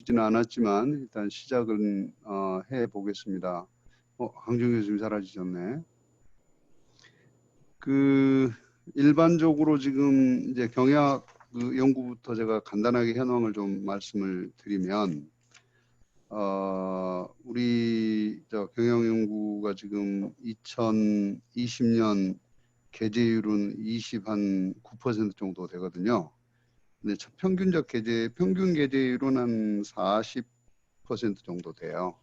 지는 않았지만 일단 시작은 해 보겠습니다. 강정 교수님 사라지셨네. 일반적으로 지금 이제 경약 연구부터 제가 간단하게 현황을 좀 말씀을 드리면, 우리 경영 연구가 지금 2020년 개재율은 29% 정도 되거든요. 근데 평균 개재율은 한 40% 정도 돼요.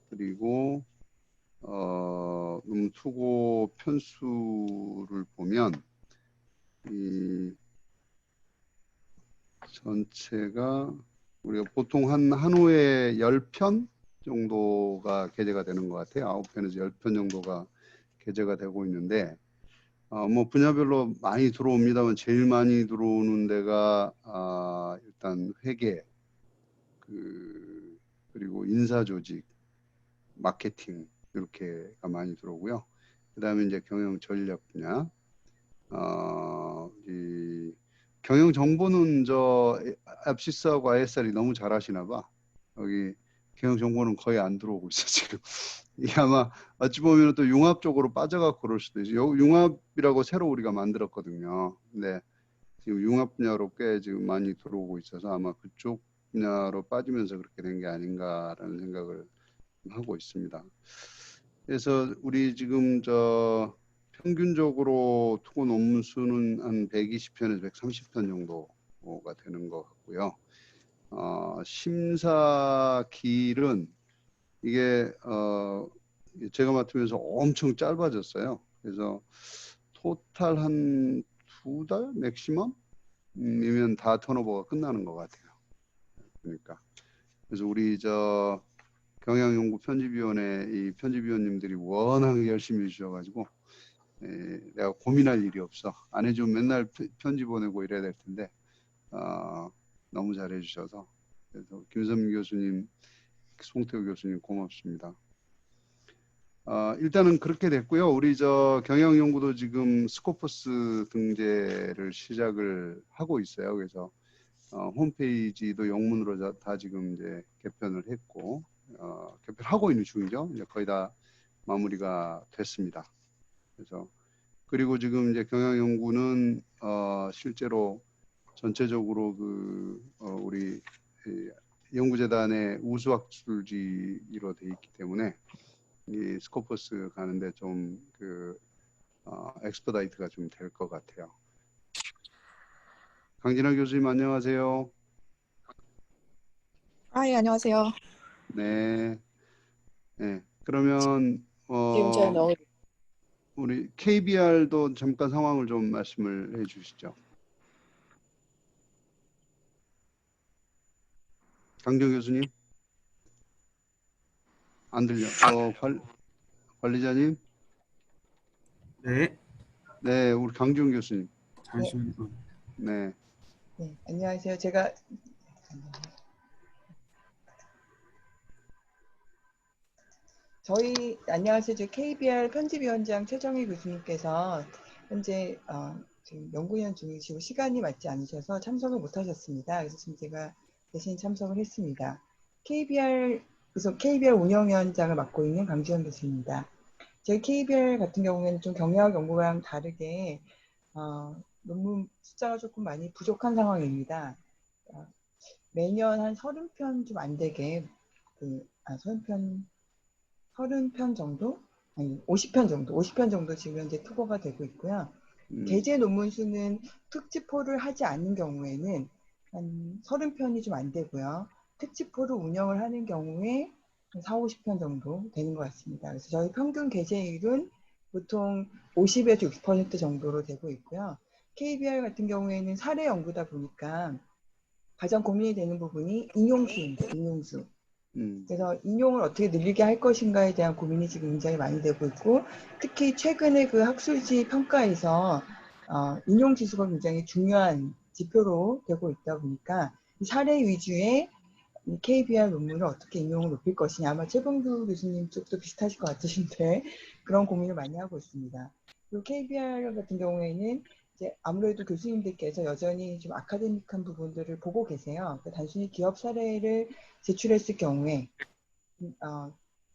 그리고 투고 편수를 보면 이 전체가 우리가 보통 한 호에 10편 정도가 개재가 되는 것 같아요. 9편에서 10편 정도가 개재가 되고 있는데, 뭐 분야별로 많이 들어옵니다만 제일 많이 들어오는 데가 일단 회계, 그리고 인사조직, 마케팅 이렇게가 많이 들어오고요. 그다음에 이제 경영 전략 분야, 이 경영 정보는 앱시스하고 ISR이 너무 잘하시나 봐. 여기 경영 정보는 거의 안 들어오고 있어 지금. 이게 아마 어찌 보면 또 융합 쪽으로 빠져갖고 그럴 수도 있어요. 융합이라고 새로 우리가 만들었거든요. 근데 지금 융합 분야로 꽤 지금 많이 들어오고 있어서 아마 그쪽 분야로 빠지면서 그렇게 된 게 아닌가라는 생각을 하고 있습니다. 그래서 우리 지금 평균적으로 투고 논문 수는 한 120편에서 130편 정도가 되는 것 같고요. 심사 기일은 이게 제가 맡으면서 엄청 짧아졌어요. 그래서 토탈 한 2달 맥시멈 이면 다 턴오버가 끝나는 것 같아요. 그러니까 그래서 우리 경영연구 편집위원회 이 편집위원님들이 워낙 열심히 해주셔가지고 내가 고민할 일이 없어. 안 해주면 맨날 편지 보내고 이래야 될 텐데 너무 잘해주셔서 그래서 김선민 교수님, 송태우 교수님 고맙습니다. 일단은 그렇게 됐고요. 우리 경영연구도 지금 스코퍼스 등재를 시작을 하고 있어요. 그래서 홈페이지도 영문으로 다 지금 이제 개편을 했고 개편하고 있는 중이죠. 이제 거의 다 마무리가 됐습니다. 그래서 그리고 지금 이제 경영연구는 실제로 전체적으로 우리 연구재단의 우수학술지로 돼 있기 때문에 이 스코퍼스 가는데 좀 엑스퍼다이트가 좀 될 것 같아요. 강진아 교수님 안녕하세요. 예, 안녕하세요. 네. 네. 그러면 지금 잘 나오고 우리 KBR도 잠깐 상황을 좀 말씀을 해주시죠. 강정 교수님 안 들려. 관리자님. 네. 네, 우리 강지훈 교수님. 잠시만요. 네. 네, 안녕하세요. 안녕하세요. 저희 KBR 편집위원장 최정희 교수님께서 현재 지금 연구위원 중이시고 시간이 맞지 않으셔서 참석을 못하셨습니다. 그래서 지금 제가 대신 참석을 했습니다. 그래서 KBR 운영위원장을 맡고 있는 강지원 교수입니다. 저희 KBR 같은 경우에는 좀 경영학 연구랑 다르게 논문 숫자가 조금 많이 부족한 상황입니다. 매년 한 30편 좀 안 되게 30편 정도? 아니 50편 정도 지금 현재 투고가 되고 있고요. 개재 논문 수는 특집호를 하지 않는 경우에는 한 30편이 좀 안 되고요. 특집호를 운영을 하는 경우에 한 40, 50편 정도 되는 것 같습니다. 그래서 저희 평균 개재율은 보통 50에서 60% 정도로 되고 있고요. KBR 같은 경우에는 사례 연구다 보니까 가장 고민이 되는 부분이 인용수입니다. 인용수. 그래서 인용을 어떻게 늘리게 할 것인가에 대한 고민이 지금 굉장히 많이 되고 있고, 특히 최근에 그 학술지 평가에서 인용 지수가 굉장히 중요한 지표로 되고 있다 보니까 이 사례 위주의 KBR 논문을 어떻게 인용을 높일 것이냐, 아마 최봉두 교수님 쪽도 비슷하실 것 같으신데 그런 고민을 많이 하고 있습니다. 그리고 KBR 같은 경우에는 이제 아무래도 교수님들께서 여전히 좀 아카데믹한 부분들을 보고 계세요. 그러니까 단순히 기업 사례를 제출했을 경우에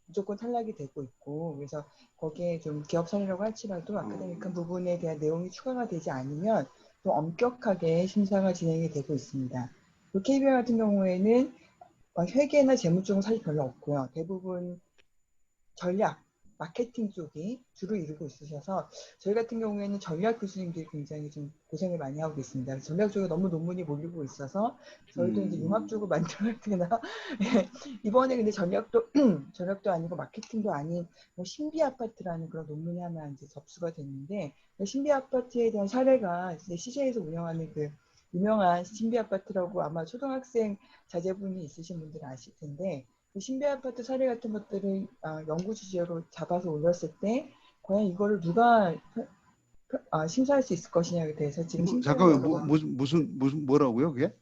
무조건 탈락이 되고 있고, 그래서 거기에 좀 기업 사례라고 할지라도 아카데믹한 부분에 대한 내용이 추가가 되지 않으면 좀 엄격하게 심사가 진행이 되고 있습니다. KBR 같은 경우에는 회계나 재무 쪽은 사실 별로 없고요. 대부분 전략, 마케팅 쪽이 주로 이루고 있으셔서 저희 같은 경우에는 전략 교수님들이 굉장히 좀 고생을 많이 하고 있습니다. 전략 쪽에 너무 논문이 몰리고 있어서 저희도 이제 융합 쪽을 만들어야 되나. 이번에 근데 전략도 전략도 아니고 마케팅도 아닌 신비 아파트라는 그런 논문이 하나 이제 접수가 됐는데, 신비 아파트에 대한 사례가 이제 CJ에서 운영하는 그 유명한 신비 아파트라고 아마 초등학생 자제분이 있으신 분들은 아실 텐데, 신비 아파트 사례 같은 것들을 연구 주제로 잡아서 올렸을 때 과연 이거를 누가 심사할 수 있을 것이냐에 대해서 지금 잠깐만, 심사위원회가 무슨 뭐라고요, 그게?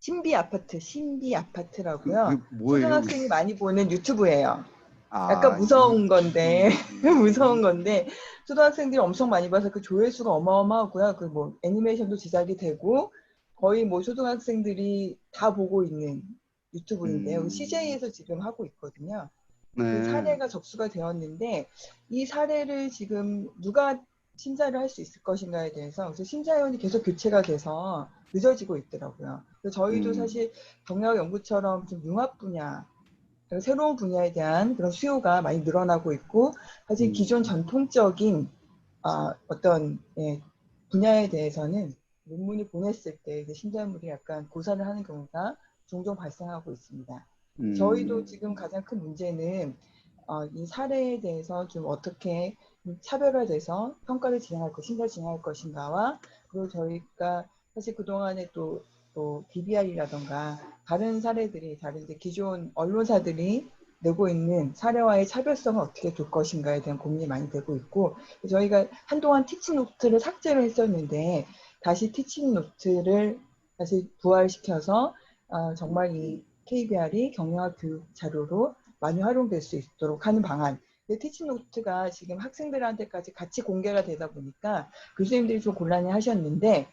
신비 아파트라고요. 그게 뭐예요, 그게? 초등학생이 많이 보는 유튜브예요. 약간 아, 무서운 건데 무서운 유튜브. 건데 초등학생들이 엄청 많이 봐서 그 조회수가 어마어마하고요. 그 뭐 애니메이션도 제작이 되고 거의 뭐 초등학생들이 다 보고 있는 유튜브인데요. CJ에서 지금 하고 있거든요. 그 네. 사례가 접수가 되었는데 이 사례를 지금 누가 심사를 할 수 있을 것인가에 대해서 그래서 심사위원이 계속 교체가 돼서 늦어지고 있더라고요. 그래서 저희도 사실 경영 연구처럼 좀 융합 분야, 새로운 분야에 대한 그런 수요가 많이 늘어나고 있고, 사실 기존 전통적인 어떤 분야에 대해서는 논문을 보냈을 때 이제 심사물이 약간 고사를 하는 경우가 종종 발생하고 있습니다. 저희도 지금 가장 큰 문제는 이 사례에 대해서 좀 어떻게 차별화돼서 평가를 진행할 심사를 진행할 것인가와, 그리고 저희가 사실 그동안에 또 DBR이라던가 다른 사례들이 다른 이제 기존 언론사들이 내고 있는 사례와의 차별성을 어떻게 둘 것인가에 대한 고민이 많이 되고 있고, 저희가 한동안 티칭 노트를 삭제를 했었는데 다시 티칭 노트를 다시 부활시켜서 정말 이 KBR이 경영학 교육 자료로 많이 활용될 수 있도록 하는 방안. 티칭 노트가 지금 학생들한테까지 같이 공개가 되다 보니까 교수님들이 좀 곤란해 하셨는데,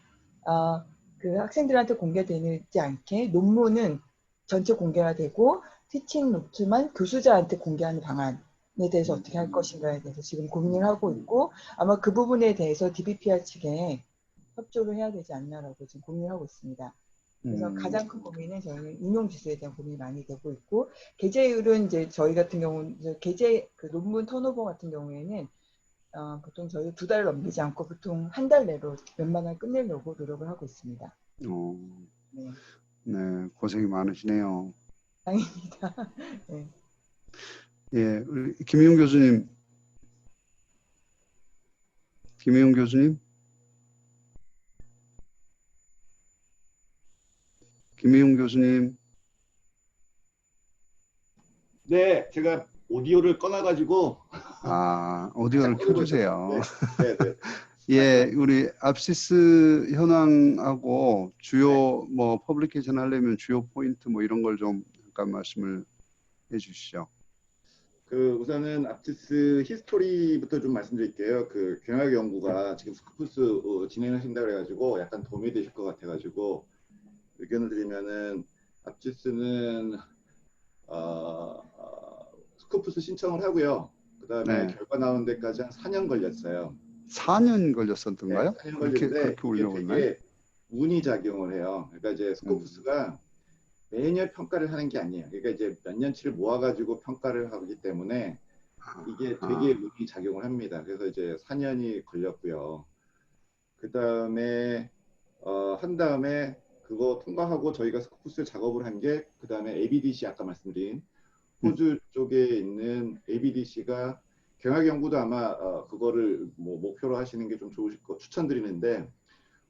그 학생들한테 공개되지 않게 논문은 전체 공개가 되고 티칭 노트만 교수자한테 공개하는 방안에 대해서 어떻게 할 것인가에 대해서 지금 고민을 하고 있고, 아마 그 부분에 대해서 DBPR 측에 협조를 해야 되지 않나라고 지금 고민을 하고 있습니다. 그래서 가장 큰 고민은 저희는 인용 지수에 대한 고민이 많이 되고 있고, 게재율은 이제 저희 같은 경우는 게재 그 논문 턴오버 같은 경우에는 보통 저희 2달을 넘기지 않고 보통 한 달 내로 웬만하면 끝내려고 노력을 하고 있습니다. 네. 네, 고생이 많으시네요. 다행입니다. 네. 예, 우리 김희용 교수님. 김희용 교수님? 김희용 교수님. 네, 제가 오디오를 꺼놔가지고 오디오를 살짝 꺼내고 켜주세요. 네, 네. 예, 우리 압시스 현황하고 주요 뭐 퍼블리케이션 하려면 주요 포인트 뭐 이런 걸 좀 잠깐 말씀을 해주시죠. 우선은 압티스 히스토리부터 좀 말씀드릴게요. 경영 연구가 지금 스코프스 진행하신다 그래가지고 약간 도움이 되실 것 같아가지고 의견을 드리면은 압티스는 스코프스 신청을 하고요. 그 다음에 네. 결과 나오는 데까지 한 4년 걸렸어요. 4년 걸렸었던가요? 네, 4년 그렇게 걸렸는데 올려봤나요? 되게 운이 작용을 해요. 그러니까 이제 스코프스가 매년 평가를 하는 게 아니에요. 그러니까 이제 몇 년치를 모아가지고 평가를 하기 때문에 이게 되게 운이 작용을 합니다. 그래서 이제 4년이 걸렸고요. 그 다음에 한 다음에 그거 통과하고 저희가 스코프스 작업을 한 게 그 다음에 ABDC 아까 말씀드린 호주 쪽에 있는 ABDC가 경영 연구도 아마 그거를 뭐 목표로 하시는 게 좀 좋으실 거 추천드리는데,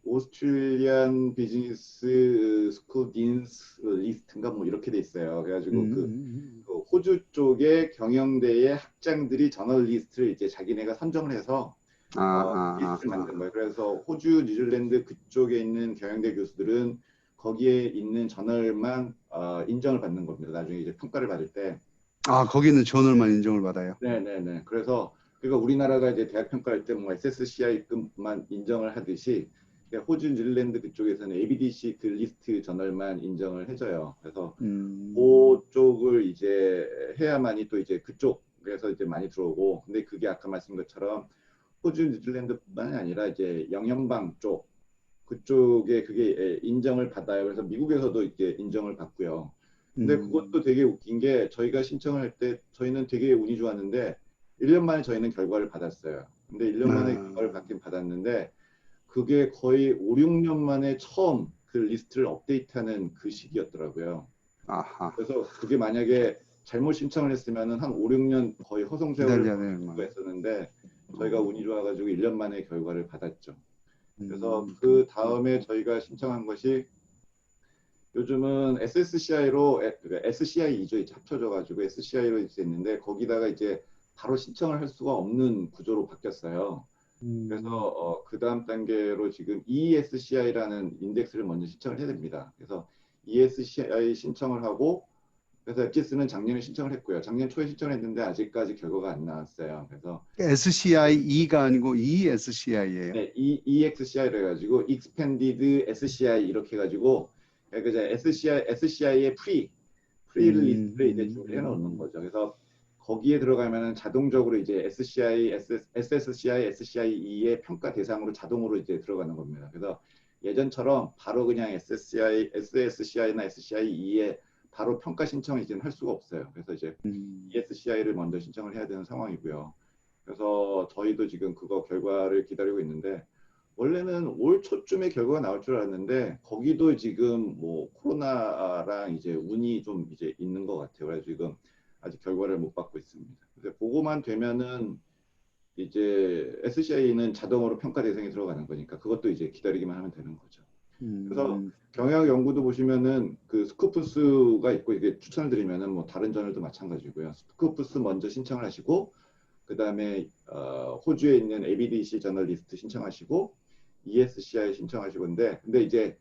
오스트레일리안 비즈니스 스쿨 딘스 리스트인가 뭐 이렇게 돼 있어요. 그래가지고 그 호주 쪽의 경영대의 학장들이 저널리스트를 이제 자기네가 선정을 해서 리스트를 만든 거예요. 그래서 호주, 뉴질랜드 그쪽에 있는 경영대 교수들은 거기에 있는 저널만 인정을 받는 겁니다. 나중에 이제 평가를 받을 때. 거기는 저널만 인정을 받아요. 네네네. 그래서 그러니까 우리나라가 이제 대학 평가할 때 뭐 SSCI급만 인정을 하듯이 그러니까 호주, 뉴질랜드 그쪽에서는 ABDC 그 리스트 저널만 인정을 해줘요. 그래서 그쪽을 이제 해야만이 또 이제 그쪽에서 이제 많이 들어오고, 근데 그게 아까 말씀인 것처럼 호주, 뉴질랜드뿐만이 아니라 이제 영연방 쪽 그쪽에 그게 인정을 받아요. 그래서 미국에서도 이제 인정을 받고요. 근데 그것도 되게 웃긴 게 저희가 신청을 할 때 저희는 되게 운이 좋았는데 1년 만에 저희는 결과를 받았어요. 근데 1년 만에 결과를 받긴 받았는데 그게 거의 5, 6년 만에 처음 그 리스트를 업데이트하는 그 시기였더라고요. 아하. 그래서 그게 만약에 잘못 신청을 했으면은 한 5, 6년 거의 허송세월을 기다려야 되는 거 거야. 했었는데 저희가 운이 좋아가지고 1년 만에 결과를 받았죠. 그래서 그 그렇구나. 다음에 저희가 신청한 것이 요즘은 SSCI로 SCI 2조 이제 합쳐져가지고 SCI로 이제 있는데 거기다가 이제 바로 신청을 할 수가 없는 구조로 바뀌었어요. 그래서 그 다음 단계로 지금 ESCI라는 인덱스를 먼저 신청을 해야 됩니다. 그래서 ESCI 신청을 하고 그래서 앱지스는 작년에 신청을 했고요. 작년 초에 신청을 했는데 아직까지 결과가 안 나왔어요. 그래서 SCI-E가 아니고 ESCI예요. 네, EXCI를 해가지고 Expanded SCI 이렇게 해가지고 그러니까 이제 SCI의 프리 리스트를 이제 준비해 놓는 거죠. 그래서 거기에 들어가면은 자동적으로 이제 SSCI, SCI의 평가 대상으로 자동으로 이제 들어가는 겁니다. 그래서 예전처럼 바로 그냥 SSCI나 SCI의 바로 평가 신청을 이제는 할 수가 없어요. 그래서 이제 ESCI를 먼저 신청을 해야 되는 상황이고요. 그래서 저희도 지금 그거 결과를 기다리고 있는데 원래는 올 초쯤에 결과가 나올 줄 알았는데 거기도 지금 뭐 코로나랑 이제 운이 좀 이제 있는 것 같아요. 그래서 지금 아직 결과를 못 받고 있습니다. 그래서 보고만 되면은 이제 SCI는 자동으로 평가 대상에 들어가는 거니까 그것도 이제 기다리기만 하면 되는 거죠. 그래서 경영 연구도 보시면은 그 스코프스가 있고 이게 추천을 드리면은 뭐 다른 저널도 마찬가지고요. 스코프스 먼저 신청을 하시고 그 다음에 호주에 있는 ABDC 저널리스트 신청하시고 ESCI 신청하시고 근데 이제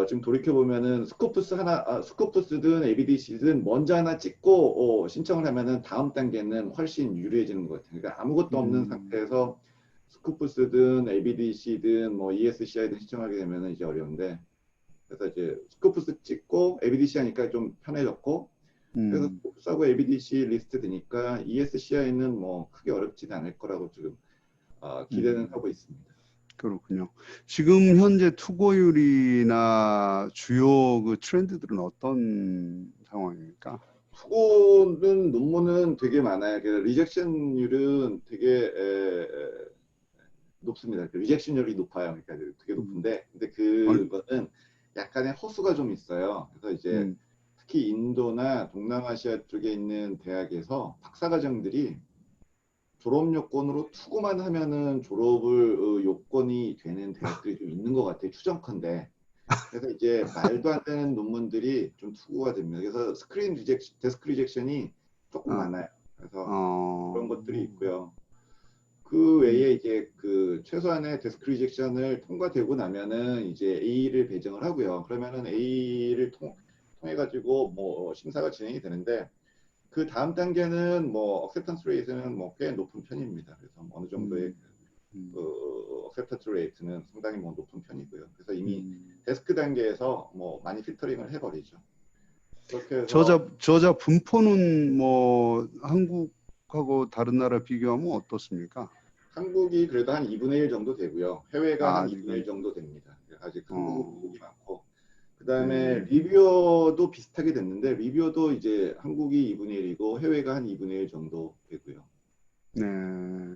지금 돌이켜 보면은 스코프스든 ABDC든 먼저 하나 찍고 신청을 하면은 다음 단계는 훨씬 유리해지는 것 같아요. 그러니까 아무것도 없는 상태에서 스코프스든 ABDC든 뭐 ESCI든 신청하게 되면은 이제 어려운데 그래서 이제 스코프스 찍고 ABDC 하니까 좀 편해졌고 그래서 스코프스하고 ABDC 리스트 되니까 ESCI는 뭐 크게 어렵지는 않을 거라고 지금 기대는 하고 있습니다. 그렇군요. 지금 현재 투고율이나 주요 그 트렌드들은 어떤 상황입니까? 투고는 논문은 되게 많아요. 그래서 리젝션율은 되게 높습니다. 리젝션율이 높아요. 그러니까 되게 높은데, 근데 그거는 약간의 허수가 좀 있어요. 그래서 이제 특히 인도나 동남아시아 쪽에 있는 대학에서 박사과정들이 졸업 요건으로 투고만 하면은 졸업을 요건이 되는 대학들이 좀 있는 것 같아요. 추정컨대. 그래서 이제 말도 안 되는 논문들이 좀 투고가 됩니다. 그래서 데스크 리젝션이 조금 많아요. 그래서 그런 것들이 있고요. 그 외에 이제 그 최소한의 데스크 리젝션을 통과되고 나면은 이제 A를 배정을 하고요. 그러면은 A를 통해 가지고 뭐 심사가 진행이 되는데 그 다음 단계는 뭐 acceptance rate는 뭐 꽤 높은 편입니다. 그래서 어느 정도의 acceptance rate는 상당히 뭐 높은 편이고요. 그래서 이미 데스크 단계에서 뭐 많이 필터링을 해버리죠. 그렇게 해서 저자 분포는 뭐 한국하고 다른 나라 비교하면 어떻습니까? 한국이 그래도 한 2분의 1 정도 되고요. 해외가 한 2분의 지금 1 정도 됩니다. 아직 한국이 많고. 그 네. 다음에 리뷰어도 비슷하게 됐는데 리뷰어도 이제 한국이 2분의 1이고 해외가 한 2분의 1 정도 되고요. 네.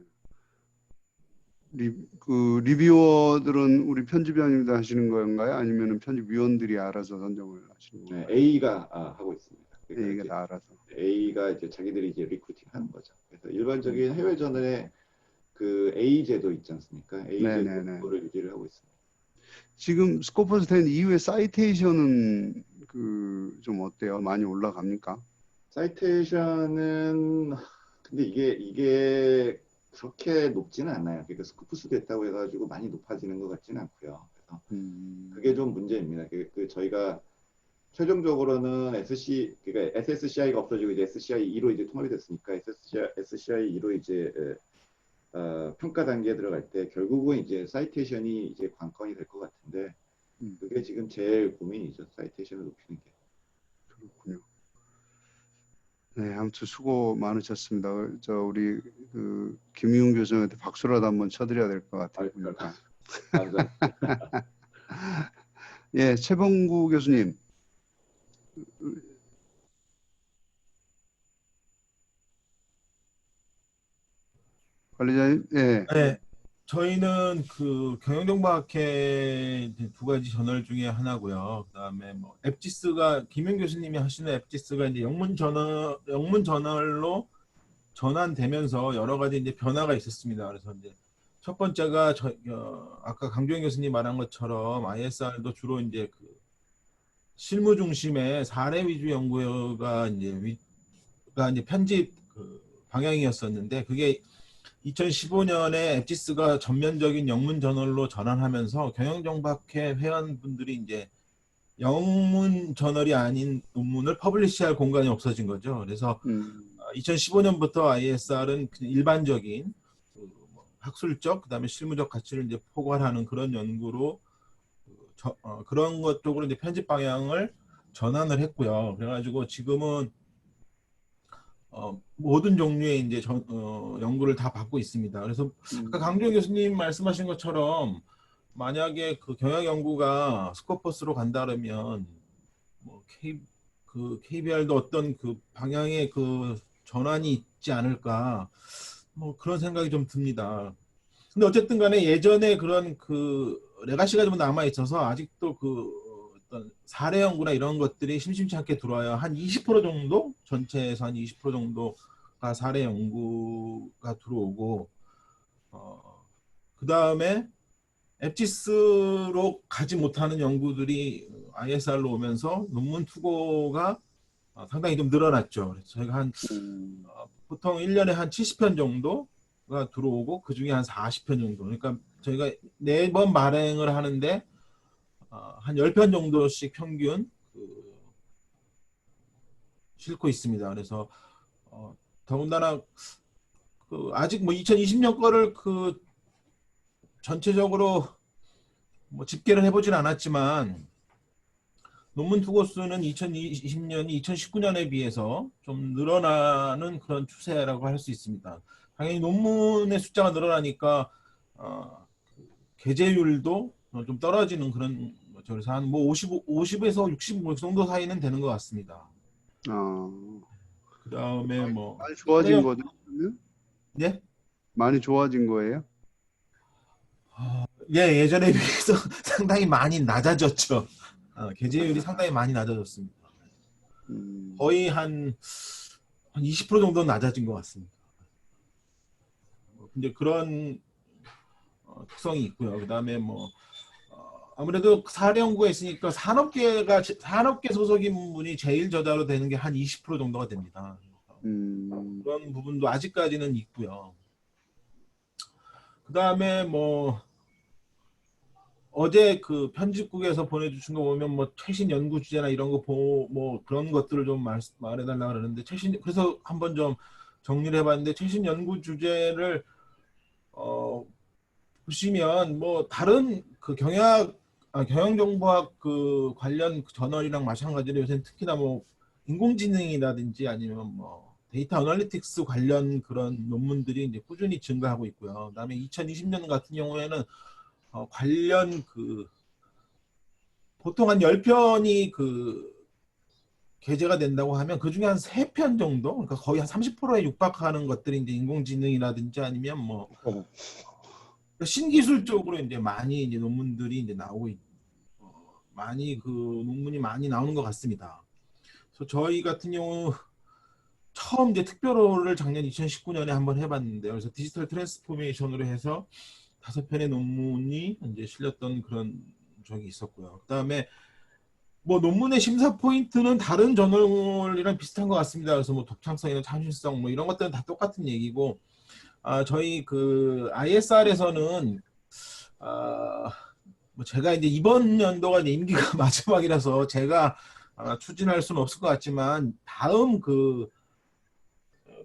그 리뷰어들은 우리 편집위원님도 하시는 건가요? 아니면 편집위원들이 알아서 선정을 하시는 건가요? 네, A가 하고 있습니다. 그러니까 A가 이제 다 알아서. A가 이제 자기들이 이제 리크루팅 하는 거죠. 그래서 일반적인 해외 저널에 그 A 제도 있지 않습니까? A 제도를 유지를 하고 있습니다. 지금 스코퍼스 10 이후에 사이테이션은 그 좀 어때요? 많이 올라갑니까? 사이테이션은 근데 이게 그렇게 높지는 않아요. 그러니까 스코프스 됐다고 해가지고 많이 높아지는 것 같지는 않고요. 그래서 그게 좀 문제입니다. 저희가 최종적으로는 그러니까 SSCI가 없어지고 이제 SCI2로 이제 통합이 됐으니까 SCI2로 이제 평가 단계에 들어갈 때 결국은 이제 사이테이션이 이제 관건이 될 것 같은데 그게 지금 제일 고민이죠. 사이테이션을 높이는 게. 그렇군요. 네, 아무튼 수고 많으셨습니다. 우리 그 김희웅 교수님한테 박수라도 한번 쳐드려야 될 것 같아요. 보니까. 감사합니다. 예, 최봉구 교수님. 관리자님, 예. 네, 저희는 그 경영정보학회 이제 두 가지 저널 중에 하나고요. 그다음에 뭐 앱지스가 김현 교수님이 하시는 앱지스가 이제 영문 저널로 전환되면서 여러 가지 이제 변화가 있었습니다. 그래서 이제 첫 번째가 아까 강조영 교수님 말한 것처럼 ISR도 주로 이제 그 실무 중심의 사례 위주 연구가 이제 편집 그 방향이었었는데 그게 2015년에 앱지스가 전면적인 영문 저널로 전환하면서 경영정보학회 회원분들이 이제 영문 저널이 아닌 논문을 퍼블리시할 공간이 없어진 거죠. 그래서 2015년부터 ISR은 그냥 일반적인 학술적 그다음에 실무적 가치를 이제 포괄하는 그런 연구로 그런 것 쪽으로 이제 편집 방향을 전환을 했고요. 그래가지고 지금은 모든 종류의 이제 연구를 다 받고 있습니다. 그래서 아까 강조영 교수님 말씀하신 것처럼 만약에 그 경영 연구가 스코퍼스로 간다 그러면 뭐 KBR도 어떤 그 방향의 그 전환이 있지 않을까 뭐 그런 생각이 좀 듭니다. 근데 어쨌든 간에 예전에 그런 그 레가시가 좀 남아 있어서 아직도 그 어떤 사례 연구나 이런 것들이 심심치 않게 들어와요. 한 20% 정도? 전체에서 한 20% 정도가 사례 연구가 들어오고 그 다음에 앱지스로 가지 못하는 연구들이 ISR로 오면서 논문 투고가 상당히 좀 늘어났죠. 그래서 저희가 한 보통 1년에 한 70편 정도가 들어오고 그 중에 한 40편 정도. 그러니까 저희가 4번 발행을 하는데 한 10편 정도씩 평균 싣고 있습니다. 그래서 더군다나 아직 뭐 2020년 거를 전체적으로 뭐 집계를 해보진 않았지만 논문 투고 수는 2020년이 2019년에 비해서 좀 늘어나는 그런 추세라고 할 수 있습니다. 당연히 논문의 숫자가 늘어나니까 게재율도 좀 떨어지는 그런 거죠. 그래서 한 뭐 50에서 60 정도 사이는 되는 것 같습니다. 그 다음에 뭐 많이 좋아진 거죠? 예? 많이 좋아진 거예요? 예, 예전에 비해서 상당히 많이 낮아졌죠. 게재율이 상당히 많이 낮아졌습니다. 거의 한 20% 정도 낮아진 것 같습니다. 근데 그런 특성이 있고요. 그 다음에 뭐 아무래도 사례 연구가 있으니까 산업계 소속인 분이 제일 저자로 되는 게 한 20% 정도가 됩니다. 그런 부분도 아직까지는 있고요. 그 다음에 뭐 어제 그 편집국에서 보내주신 거 보면 뭐 최신 연구 주제나 이런 거 뭐 그런 것들을 좀 말해달라 그러는데 그래서 한번 좀 정리를 해봤는데 최신 연구 주제를 보시면 뭐 다른 그 경영정보학 그 관련 저널이랑 마찬가지로 요새 특히나 뭐 인공지능이라든지 아니면 뭐 데이터 어널리틱스 관련 그런 논문들이 이제 꾸준히 증가하고 있고요. 그다음에 2020년 같은 경우에는 관련 보통 한 10편이 게재가 된다고 하면 그 중에 한 3편 정도, 그러니까 거의 한 30%에 육박하는 것들이 이제 인공지능이라든지 아니면 뭐 신기술 쪽으로 이제 많이 이제 논문들이 이제 나오고 많이 논문이 많이 나오는 것 같습니다. 그래서 저희 같은 경우 처음 이제 특별호를 작년 2019년에 한번 해봤는데요. 그래서 디지털 트랜스포메이션으로 해서 5편의 논문이 이제 실렸던 그런 적이 있었고요. 그다음에 뭐 논문의 심사 포인트는 다른 저널이랑 비슷한 것 같습니다. 그래서 뭐 독창성이나 창신성 뭐 이런 것들은 다 똑같은 얘기고, 저희 ISR에서는 뭐 제가 이제 이번 연도가 이제 임기가 마지막이라서 제가 아마 추진할 수는 없을 것 같지만 다음 그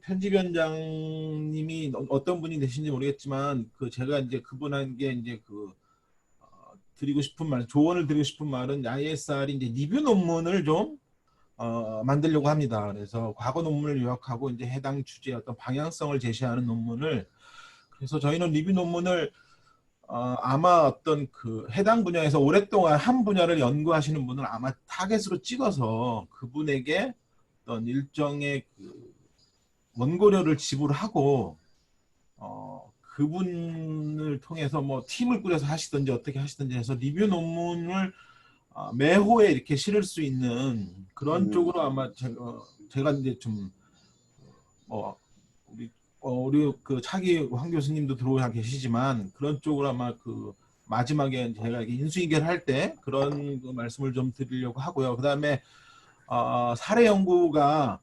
편집위원장님이 어떤 분이 되신지 모르겠지만 그 제가 이제 그분에게 이제 그 드리고 싶은 말, 조언을 드리고 싶은 말은 ISR이 이제 리뷰 논문을 좀 만들려고 합니다. 그래서 과거 논문을 요약하고 이제 해당 주제의 어떤 방향성을 제시하는 논문을, 그래서 저희는 리뷰 논문을 아마 어떤 그 해당 분야에서 오랫동안 한 분야를 연구하시는 분을 아마 타겟으로 찍어서 그분에게 어떤 일정의 그 원고료를 지불하고 그분을 통해서 뭐 팀을 꾸려서 하시든지 어떻게 하시든지 해서 리뷰 논문을 매호에 이렇게 실을 수 있는 그런 쪽으로 아마 제가 이제 좀 우리 그 차기 황 교수님도 들어와 계시지만 그런 쪽으로 아마 그 마지막에 제가 인수인계를 때 그런 그 말씀을 좀 드리려고 하고요. 그다음에 사례 연구가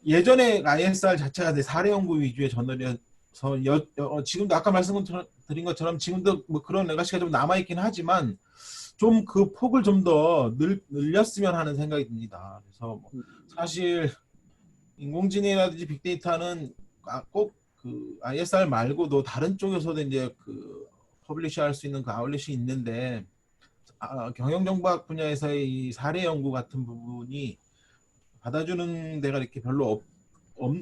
예전에 ISR 자체가 사례 연구 위주의 저널이어서 지금도 아까 말씀드린 것처럼 지금도 뭐 그런 레가시가 좀 남아있긴 하지만 좀 그 폭을 좀 더 늘렸으면 하는 생각이 듭니다. 그래서 뭐 사실 인공지능이라든지 빅데이터는 꼭 그 ISR 말고도 다른 쪽에서도 이제 그 퍼블리시할 수 있는 그 아울렛이 있는데 경영정보학 분야에서의 이 사례 연구 같은 부분이 받아주는 데가 이렇게 별로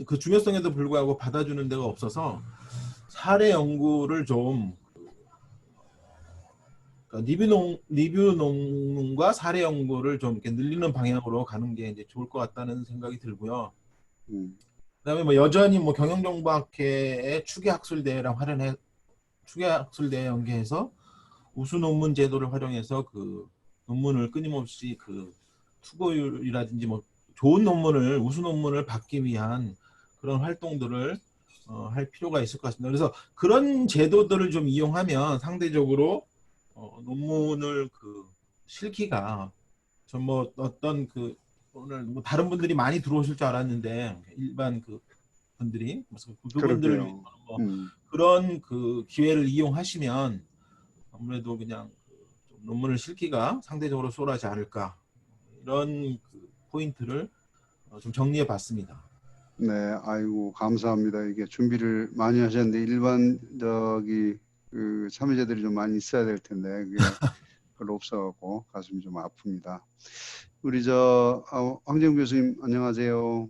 그 중요성에도 불구하고 받아주는 데가 없어서 사례 연구를 좀 그러니까 리뷰 논문과 사례 연구를 좀 이렇게 늘리는 방향으로 가는 게 이제 좋을 것 같다는 생각이 들고요. 그다음에 뭐 여전히 뭐 경영정보학회의 추계학술대회랑 추계학술대회 연계해서 우수 논문 제도를 활용해서 그 논문을 끊임없이 그 투고율이라든지 뭐 좋은 논문을 우수 논문을 받기 위한 그런 활동들을 할 필요가 있을 것 같습니다. 그래서 그런 제도들을 좀 이용하면 상대적으로 논문을 그 실기가 좀 뭐 어떤 그 오늘 뭐 다른 분들이 많이 들어오실 줄 알았는데 일반 그 분들이 그분들을 위해서 뭐 그런 그 기회를 이용하시면 아무래도 그냥 좀 논문을 실기가 상대적으로 수월하지 않을까 이런 그 포인트를 좀 정리해 봤습니다. 네, 아이고 감사합니다. 이게 준비를 많이 하셨는데 일반 그 참여자들이 좀 많이 있어야 될 텐데 그게 별로 없어갖고 가슴이 좀 아픕니다. 우리 황재웅 교수님 안녕하세요.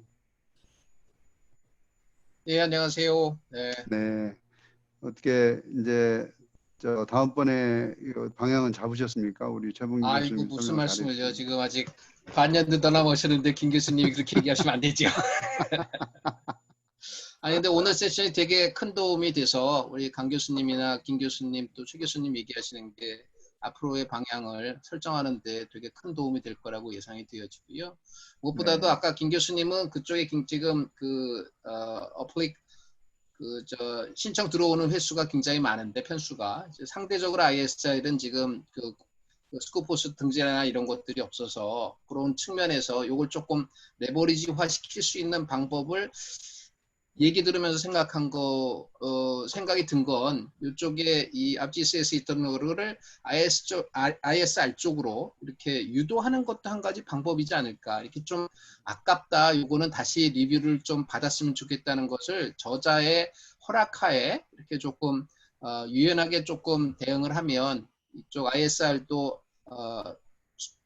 네, 안녕하세요. 네. 네, 어떻게 이제 다음번에 방향은 잡으셨습니까? 우리 최봉기 아이고, 교수님 무슨 설명 말씀을요. 잘해주시고. 지금 아직 반년도 더 남으셨는데 김 교수님이 그렇게 얘기하시면 안 되죠. 아니, 근데 오늘 세션이 되게 큰 도움이 돼서 우리 강 교수님이나 김 교수님 또 최 교수님 얘기하시는 게 앞으로의 방향을 설정하는 데 되게 큰 도움이 될 거라고 예상이 되어지고요. 무엇보다도 네. 아까 김 교수님은 그쪽에 지금 신청 들어오는 횟수가 굉장히 많은데 편수가 상대적으로 ISR은 지금 그 스코포스 등재나 이런 것들이 없어서 그런 측면에서 이걸 조금 레버리지화 시킬 수 있는 방법을 얘기 들으면서 생각이 든 건 이쪽에 이 앞지스에서 있던 거를 ISR 쪽으로 이렇게 유도하는 것도 한 가지 방법이지 않을까. 이렇게 좀 아깝다. 이거는 다시 리뷰를 좀 받았으면 좋겠다는 것을 저자의 허락하에 이렇게 조금 유연하게 조금 대응을 하면 이쪽 ISR도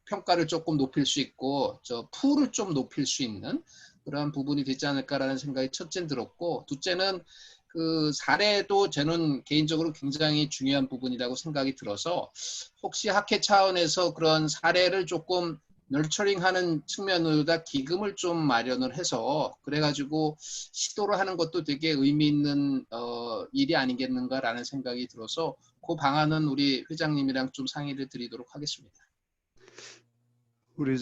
평가를 조금 높일 수 있고 풀을 좀 높일 수 있는 그런 부분이 되지 않을까라는 생각이 첫째는 들었고, 둘째는 그 사례도 저는 개인적으로 굉장히 중요한 부분이라고 생각이 들어서 혹시 학회 차원에서 그런 사례를 조금 널처링하는 측면으로다 기금을 좀 마련을 해서 그래가지고 시도를 하는 것도 되게 의미 있는 일이 아니겠는가라는 생각이 들어서 그 방안은 우리 회장님이랑 좀 상의를 드리도록 하겠습니다. 우리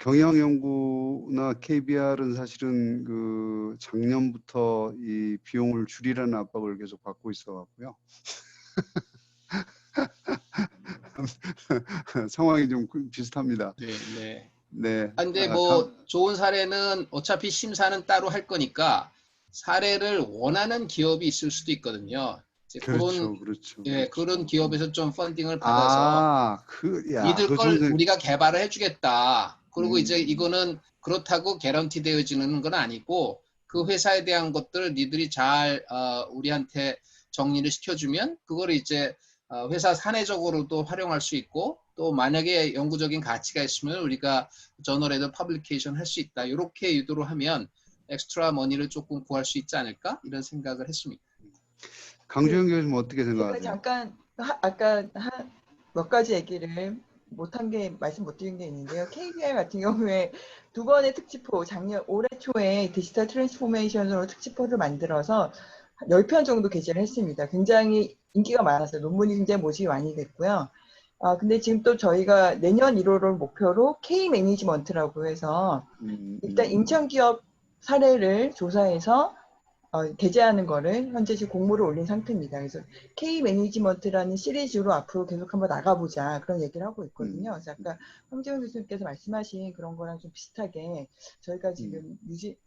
경영연구나 KBR은 사실은 그 작년부터 이 비용을 줄이라는 압박을 계속 받고 있어갖고요. 상황이 좀 비슷합니다. 네. 네. 근데 좋은 사례는 어차피 심사는 따로 할 거니까 사례를 원하는 기업이 있을 수도 있거든요. 그렇죠. 그런 기업에서 좀 펀딩을 받아서 이들 걸 우리가 개발을 해주겠다. 그리고 이제 이거는 그렇다고 개런티 되어지는 건 아니고 그 회사에 대한 것들 니들이 잘 우리한테 정리를 시켜주면 그거를 이제 회사 사내적으로도 활용할 수 있고 또 만약에 연구적인 가치가 있으면 우리가 저널에도 퍼블리케이션 할 수 있다. 이렇게 유도를 하면 엑스트라 머니를 조금 구할 수 있지 않을까? 이런 생각을 했습니다. 강주영 교수님 어떻게 제가 생각하세요? 잠깐 아까 몇 가지 얘기를 못한 게 말씀 못 드린 게 있는데요. KBR 같은 경우에 두 번의 특집호 작년 올해 초에 디지털 트랜스포메이션으로 특집호를 만들어서 10편 정도 게재를 했습니다. 굉장히 인기가 많았어요. 논문이 굉장히 모집이 많이 됐고요. 근데 지금 또 저희가 내년 1월을 목표로 K 매니지먼트라고 해서 일단 인천기업 사례를 조사해서 게재하는 거를 현재 지금 공모를 올린 상태입니다. 그래서 K 매니지먼트라는 시리즈로 앞으로 계속 한번 나가보자 그런 얘기를 하고 있거든요. 그래서 아까 황재훈 교수님께서 말씀하신 그런 거랑 좀 비슷하게 저희가 지금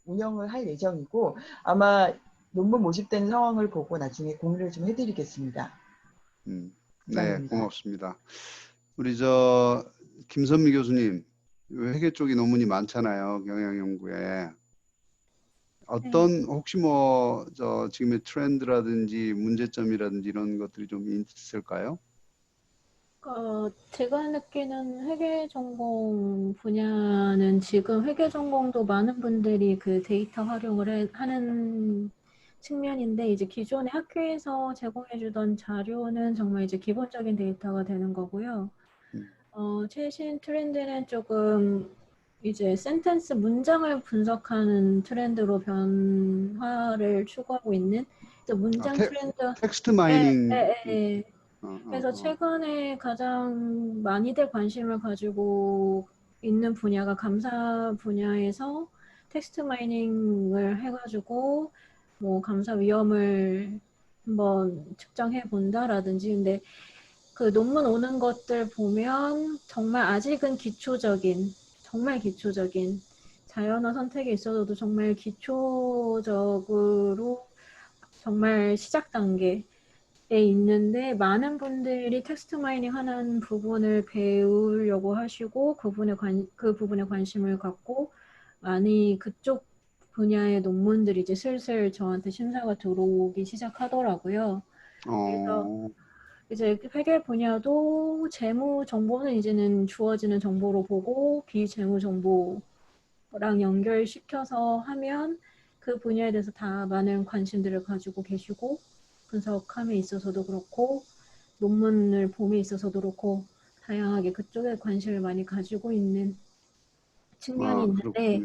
운영을 할 예정이고 아마 논문 모집되는 상황을 보고 나중에 공유를 좀 해드리겠습니다. 네, 감사합니다. 고맙습니다. 우리 김선미 교수님, 회계 쪽이 논문이 많잖아요, 경영연구에. 어떤 혹시 지금의 트렌드라든지 문제점이라든지 이런 것들이 좀 있을까요? 제가 느끼는 회계 전공 분야는 지금 회계 전공도 많은 분들이 그 데이터 활용을 하는 측면인데 이제 기존의 학교에서 제공해주던 자료는 정말 이제 기본적인 데이터가 되는 거고요. 최신 트렌드는 조금 이제 센텐스 문장을 분석하는 트렌드로 변화를 추구하고 있는 문장 트렌드. 텍스트 마이닝. 네. 그래서 최근에 가장 많이들 관심을 가지고 있는 분야가 감사 분야에서 텍스트 마이닝을 해가지고 뭐 감사 위험을 한번 측정해 본다라든지. 근데 그 논문 오는 것들 보면 정말 아직은 정말 기초적인 자연어 선택에 있어서도 정말 기초적으로 정말 시작 단계에 있는데 많은 분들이 텍스트 마이닝 하는 부분을 배우려고 하시고 그 부분에 관심을 갖고 많이 그쪽 분야의 논문들이 이제 슬슬 저한테 심사가 들어오기 시작하더라고요. 그래서 이제 회계 분야도 재무 정보는 이제는 주어지는 정보로 보고 비재무 정보랑 연결시켜서 하면 그 분야에 대해서 다 많은 관심들을 가지고 계시고 분석함에 있어서도 그렇고 논문을 봄에 있어서도 그렇고 다양하게 그쪽에 관심을 많이 가지고 있는 측면이 있는데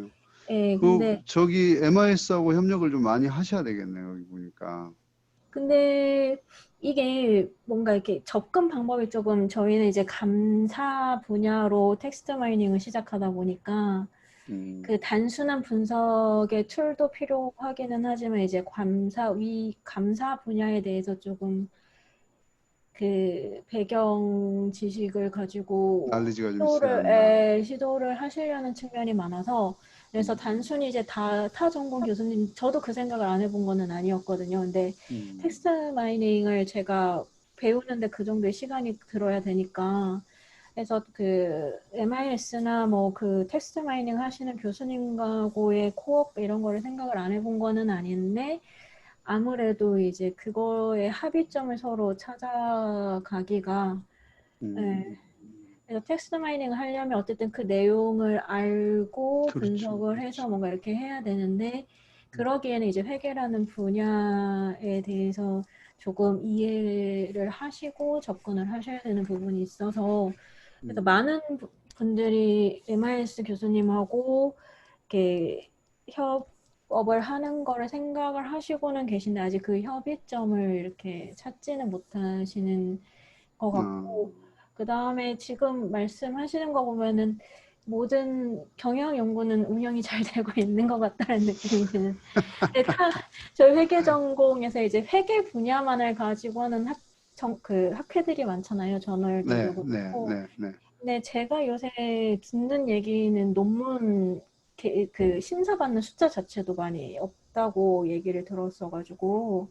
근데 저기 MIS하고 협력을 좀 많이 하셔야 되겠네요, 여기 보니까. 근데 이게 뭔가 이렇게 접근 방법이 조금 저희는 이제 감사 분야로 텍스트 마이닝을 시작하다 보니까 그 단순한 분석의 툴도 필요하기는 하지만 이제 감사 분야에 대해서 조금 그 배경 지식을 가지고 시도를 하시려는 측면이 많아서 그래서 단순히 이제 타 전공 교수님 저도 그 생각을 안 해본 거는 아니었거든요. 근데 텍스트 마이닝을 제가 배우는데 그 정도의 시간이 들어야 되니까 그래서 그 MIS나 뭐 그 텍스트 마이닝 하시는 교수님과의 코업 이런 거를 생각을 안 해본 거는 아닌데 아무래도 이제 그거의 합의점을 서로 찾아가기가 그래서 텍스트 마이닝을 하려면 어쨌든 그 내용을 알고 분석을 해서 뭔가 이렇게 해야 되는데 그러기에는 이제 회계라는 분야에 대해서 조금 이해를 하시고 접근을 하셔야 되는 부분이 있어서 그래서 많은 분들이 MIS 교수님하고 이렇게 협업을 하는 거를 생각을 하시고는 계신데 아직 그 협의점을 이렇게 찾지는 못하시는 것 같고 그 다음에 지금 말씀하시는 거 보면은 모든 경영 연구는 운영이 잘 되고 있는 것 같다는 느낌이 드는. 저희 회계 전공에서 이제 회계 분야만을 가지고 하는 학회들이 많잖아요. 저널들도 그렇고. 근데 제가 요새 듣는 얘기는 논문 그 심사받는 숫자 자체도 많이 없다고 얘기를 들었어가지고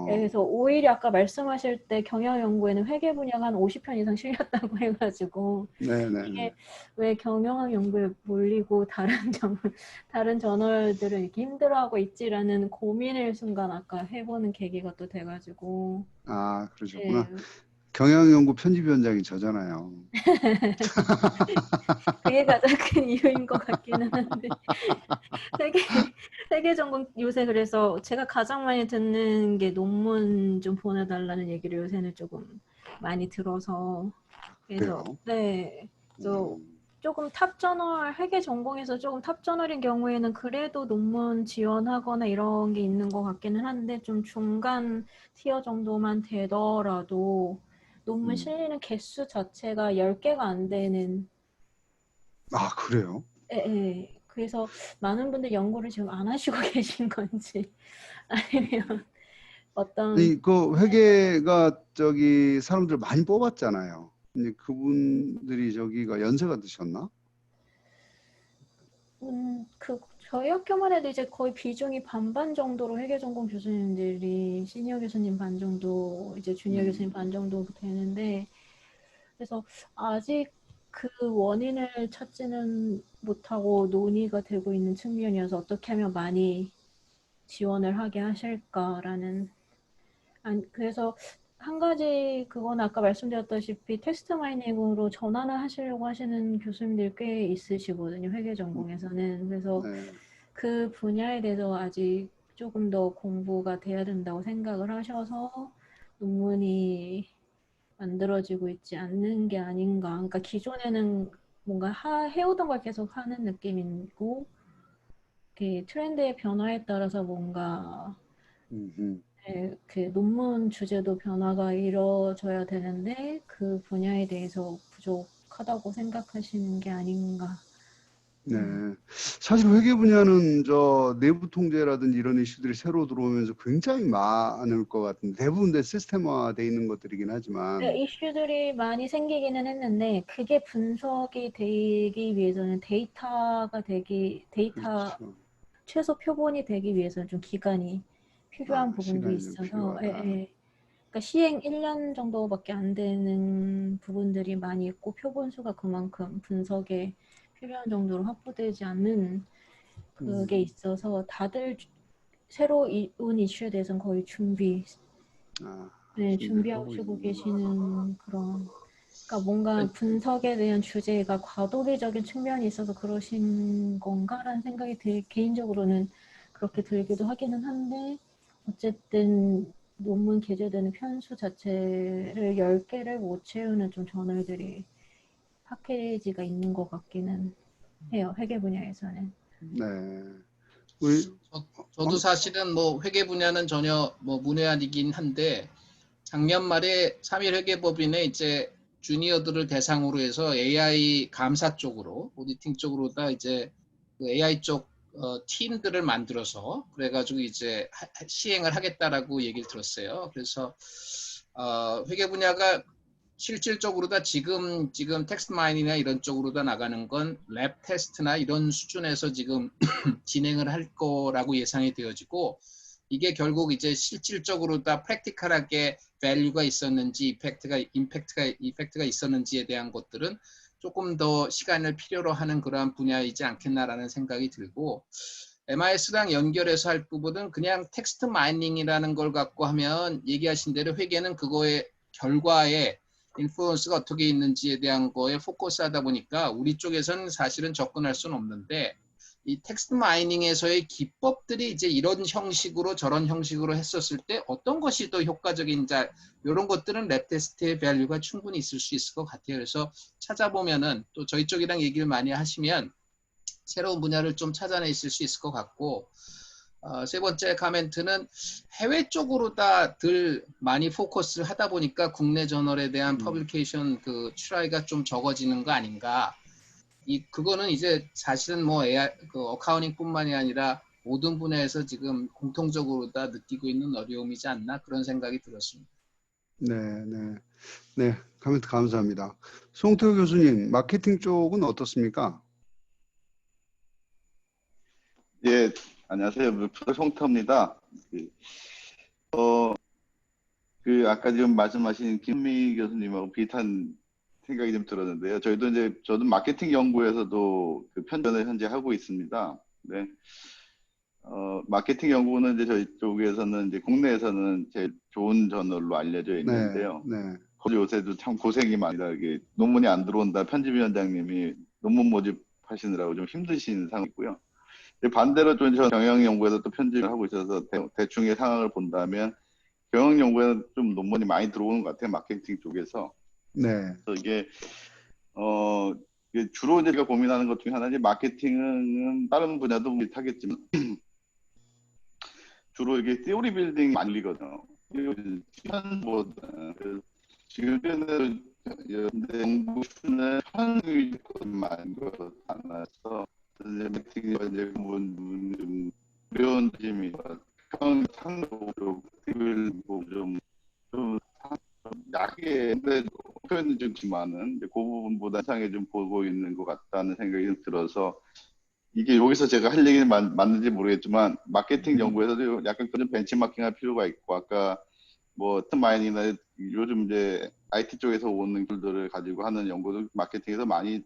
그래서 오히려 아까 말씀하실 때 경영 연구에는 회계 분야가 한 50편 이상 실렸다고 해가지고 네네. 이게 왜 경영학 연구에 몰리고 다른 저널들은 이렇게 힘들어하고 있지라는 고민을 순간 아까 해보는 계기가 또 돼가지고. 아, 그러셨구나. 네. 경영연구 편집위원장이 저잖아요. 그게 가장 큰 이유인 것 같기는 한데 세계 전공 요새 그래서 제가 가장 많이 듣는 게 논문 좀 보내달라는 얘기를 요새는 조금 많이 들어서 그래서 그래요? 네, 저 조금 탑 저널 회계 전공에서 조금 탑 저널인 경우에는 그래도 논문 지원하거나 이런 게 있는 것 같기는 한데 좀 중간 티어 정도만 되더라도 논문 실리는 개수 자체가 10개가 안 되는. 아, 그래요? 예. 그래서 많은 분들 연구를 지금 안 하시고 계신 건지 아니면 어떤 아니, 그 회계가 저기 사람들 많이 뽑았잖아요. 근데 그분들이 저기가 연세가 드셨나? 저희 학교만 해도 이제 거의 비중이 반반 정도로 회계 전공 교수님들이 시니어 교수님 반 정도, 이제 주니어 교수님 반 정도 되는데 그래서 아직 그 원인을 찾지는 못하고 논의가 되고 있는 측면이어서 어떻게 하면 많이 지원을 하게 하실까라는. 그래서 한 가지 그건 아까 말씀드렸다시피 텍스트 마이닝으로 전환을 하시려고 하시는 교수님들 꽤 있으시거든요. 회계 전공에서는. 그래서 네. 그 분야에 대해서 아직 조금 더 공부가 돼야 된다고 생각을 하셔서 논문이 만들어지고 있지 않는 게 아닌가. 그러니까 기존에는 뭔가 해오던 걸 계속 하는 느낌이고 트렌드의 변화에 따라서 뭔가 그 논문 주제도 변화가 이루어져야 되는데 그 분야에 대해서 부족하다고 생각하시는 게 아닌가. 네. 사실 회계 분야는 저 내부 통제라든지 이런 이슈들이 새로 들어오면서 굉장히 많을 것 같은데 대부분 다 시스템화돼 있는 것들이긴 하지만 이슈들이 많이 생기기는 했는데 그게 분석이 되기 위해서는 데이터 그렇죠. 최소 표본이 되기 위해서는 좀 기간이 필요한 부분도 시간이 좀 있어서 필요하다. 그러니까 시행 1년 정도밖에 안 되는 부분들이 많이 있고 표본 수가 그만큼 분석에 필요한 정도로 확보되지 않는 그게 있어서 다들 새로 온 이슈에 대해서는 거의 준비하시고 계시는 그런. 그러니까 뭔가 분석에 대한 주제가 과도기적인 측면이 있어서 그러신 건가라는 생각이 개인적으로는 그렇게 들기도 하기는 한데 어쨌든 논문 게재되는 편수 자체를 10개를 못 채우는 좀 저널들이 파케이지가 있는 것 같기는 해요. 회계 분야에서는. 네. 우리 저도 사실은 뭐 회계 분야는 전혀 뭐 문외한이긴 한데 작년 말에 3일 회계법인에 이제 주니어들을 대상으로 해서 AI 감사 쪽으로 오디팅 쪽으로다 이제 그 AI 쪽 팀들을 만들어서 그래가지고 이제 시행을 하겠다라고 얘기를 들었어요. 그래서 회계 분야가 실질적으로다 지금 텍스트 마이닝이나 이런 쪽으로다 나가는 건 랩 테스트나 이런 수준에서 지금 진행을 할 거라고 예상이 되어지고 이게 결국 이제 실질적으로 다 프랙티컬하게 밸류가 있었는지 이펙트가 있었는지에 대한 것들은 조금 더 시간을 필요로 하는 그러한 분야이지 않겠나라는 생각이 들고 MIS랑 연결해서 할 부분은 그냥 텍스트 마이닝이라는 걸 갖고 하면 얘기하신 대로 회계는 그거의 결과에 인플루언스가 어떻게 있는지에 대한 거에 포커스하다 보니까 우리 쪽에서는 사실은 접근할 수는 없는데 이 텍스트 마이닝에서의 기법들이 이제 이런 형식으로 저런 형식으로 했었을 때 어떤 것이 더 효과적인지 이런 것들은 랩 테스트의 밸류가 충분히 있을 수 있을 것 같아요. 그래서 찾아보면은 또 저희 쪽이랑 얘기를 많이 하시면 새로운 분야를 좀 찾아내실 수 있을 것 같고 세 번째 코멘트는 해외 쪽으로 다 들 많이 포커스를 하다 보니까 국내 저널에 대한 퍼블리케이션 그 출하가 좀 적어지는 거 아닌가. 그거는 이제 사실은 뭐 AI 그 어카운팅뿐만이 아니라 모든 분야에서 지금 공통적으로 다 느끼고 있는 어려움이지 않나 그런 생각이 들었습니다. 네, 코멘트 감사합니다. 송태호 교수님, 마케팅 쪽은 어떻습니까? 예, 안녕하세요. 프로 송태호입니다. 그 아까 지금 말씀하신 김미 교수님하고 비슷한 생각이 좀 들었는데요. 저희도 이제 저도 마케팅 연구에서도 그 편전을 현재 하고 있습니다. 네. 마케팅 연구는 이제 저희 쪽에서는 이제 국내에서는 제일 좋은 저널로 알려져 네, 있는데요. 네, 거기 요새도 참 고생이 많이다. 이게 논문이 안 들어온다. 편집위원장님이 논문 모집하시느라고 좀 힘드신 상황이고요. 반대로 좀 경영 연구에서 또 편집을 하고 있어서 대충의 상황을 본다면 경영 연구에는 좀 논문이 많이 들어오는 것 같아요. 마케팅 쪽에서. 네, 그래서 이게 주로 이제 제가 고민하는 것 중에 하나는 마케팅은 다른 분야도 비슷하겠지만 주로 이게 티오리 빌딩 많이 밀리거든요. 시간보다 지금은 연구 수는 많은 것 많아서 마케팅이 이제 좀 어려운 점이 평상적으로 좀 약해 표현은 좀 지만은 그 부분보다 상에 좀 보고 있는 것 같다는 생각이 좀 들어서 이게 여기서 제가 할 얘기는 맞는지 모르겠지만 마케팅 연구에서도 약간 그런 벤치마킹할 필요가 있고 아까 뭐 트마인이나 요즘 이제 IT 쪽에서 오는 글들을 가지고 하는 연구도 마케팅에서 많이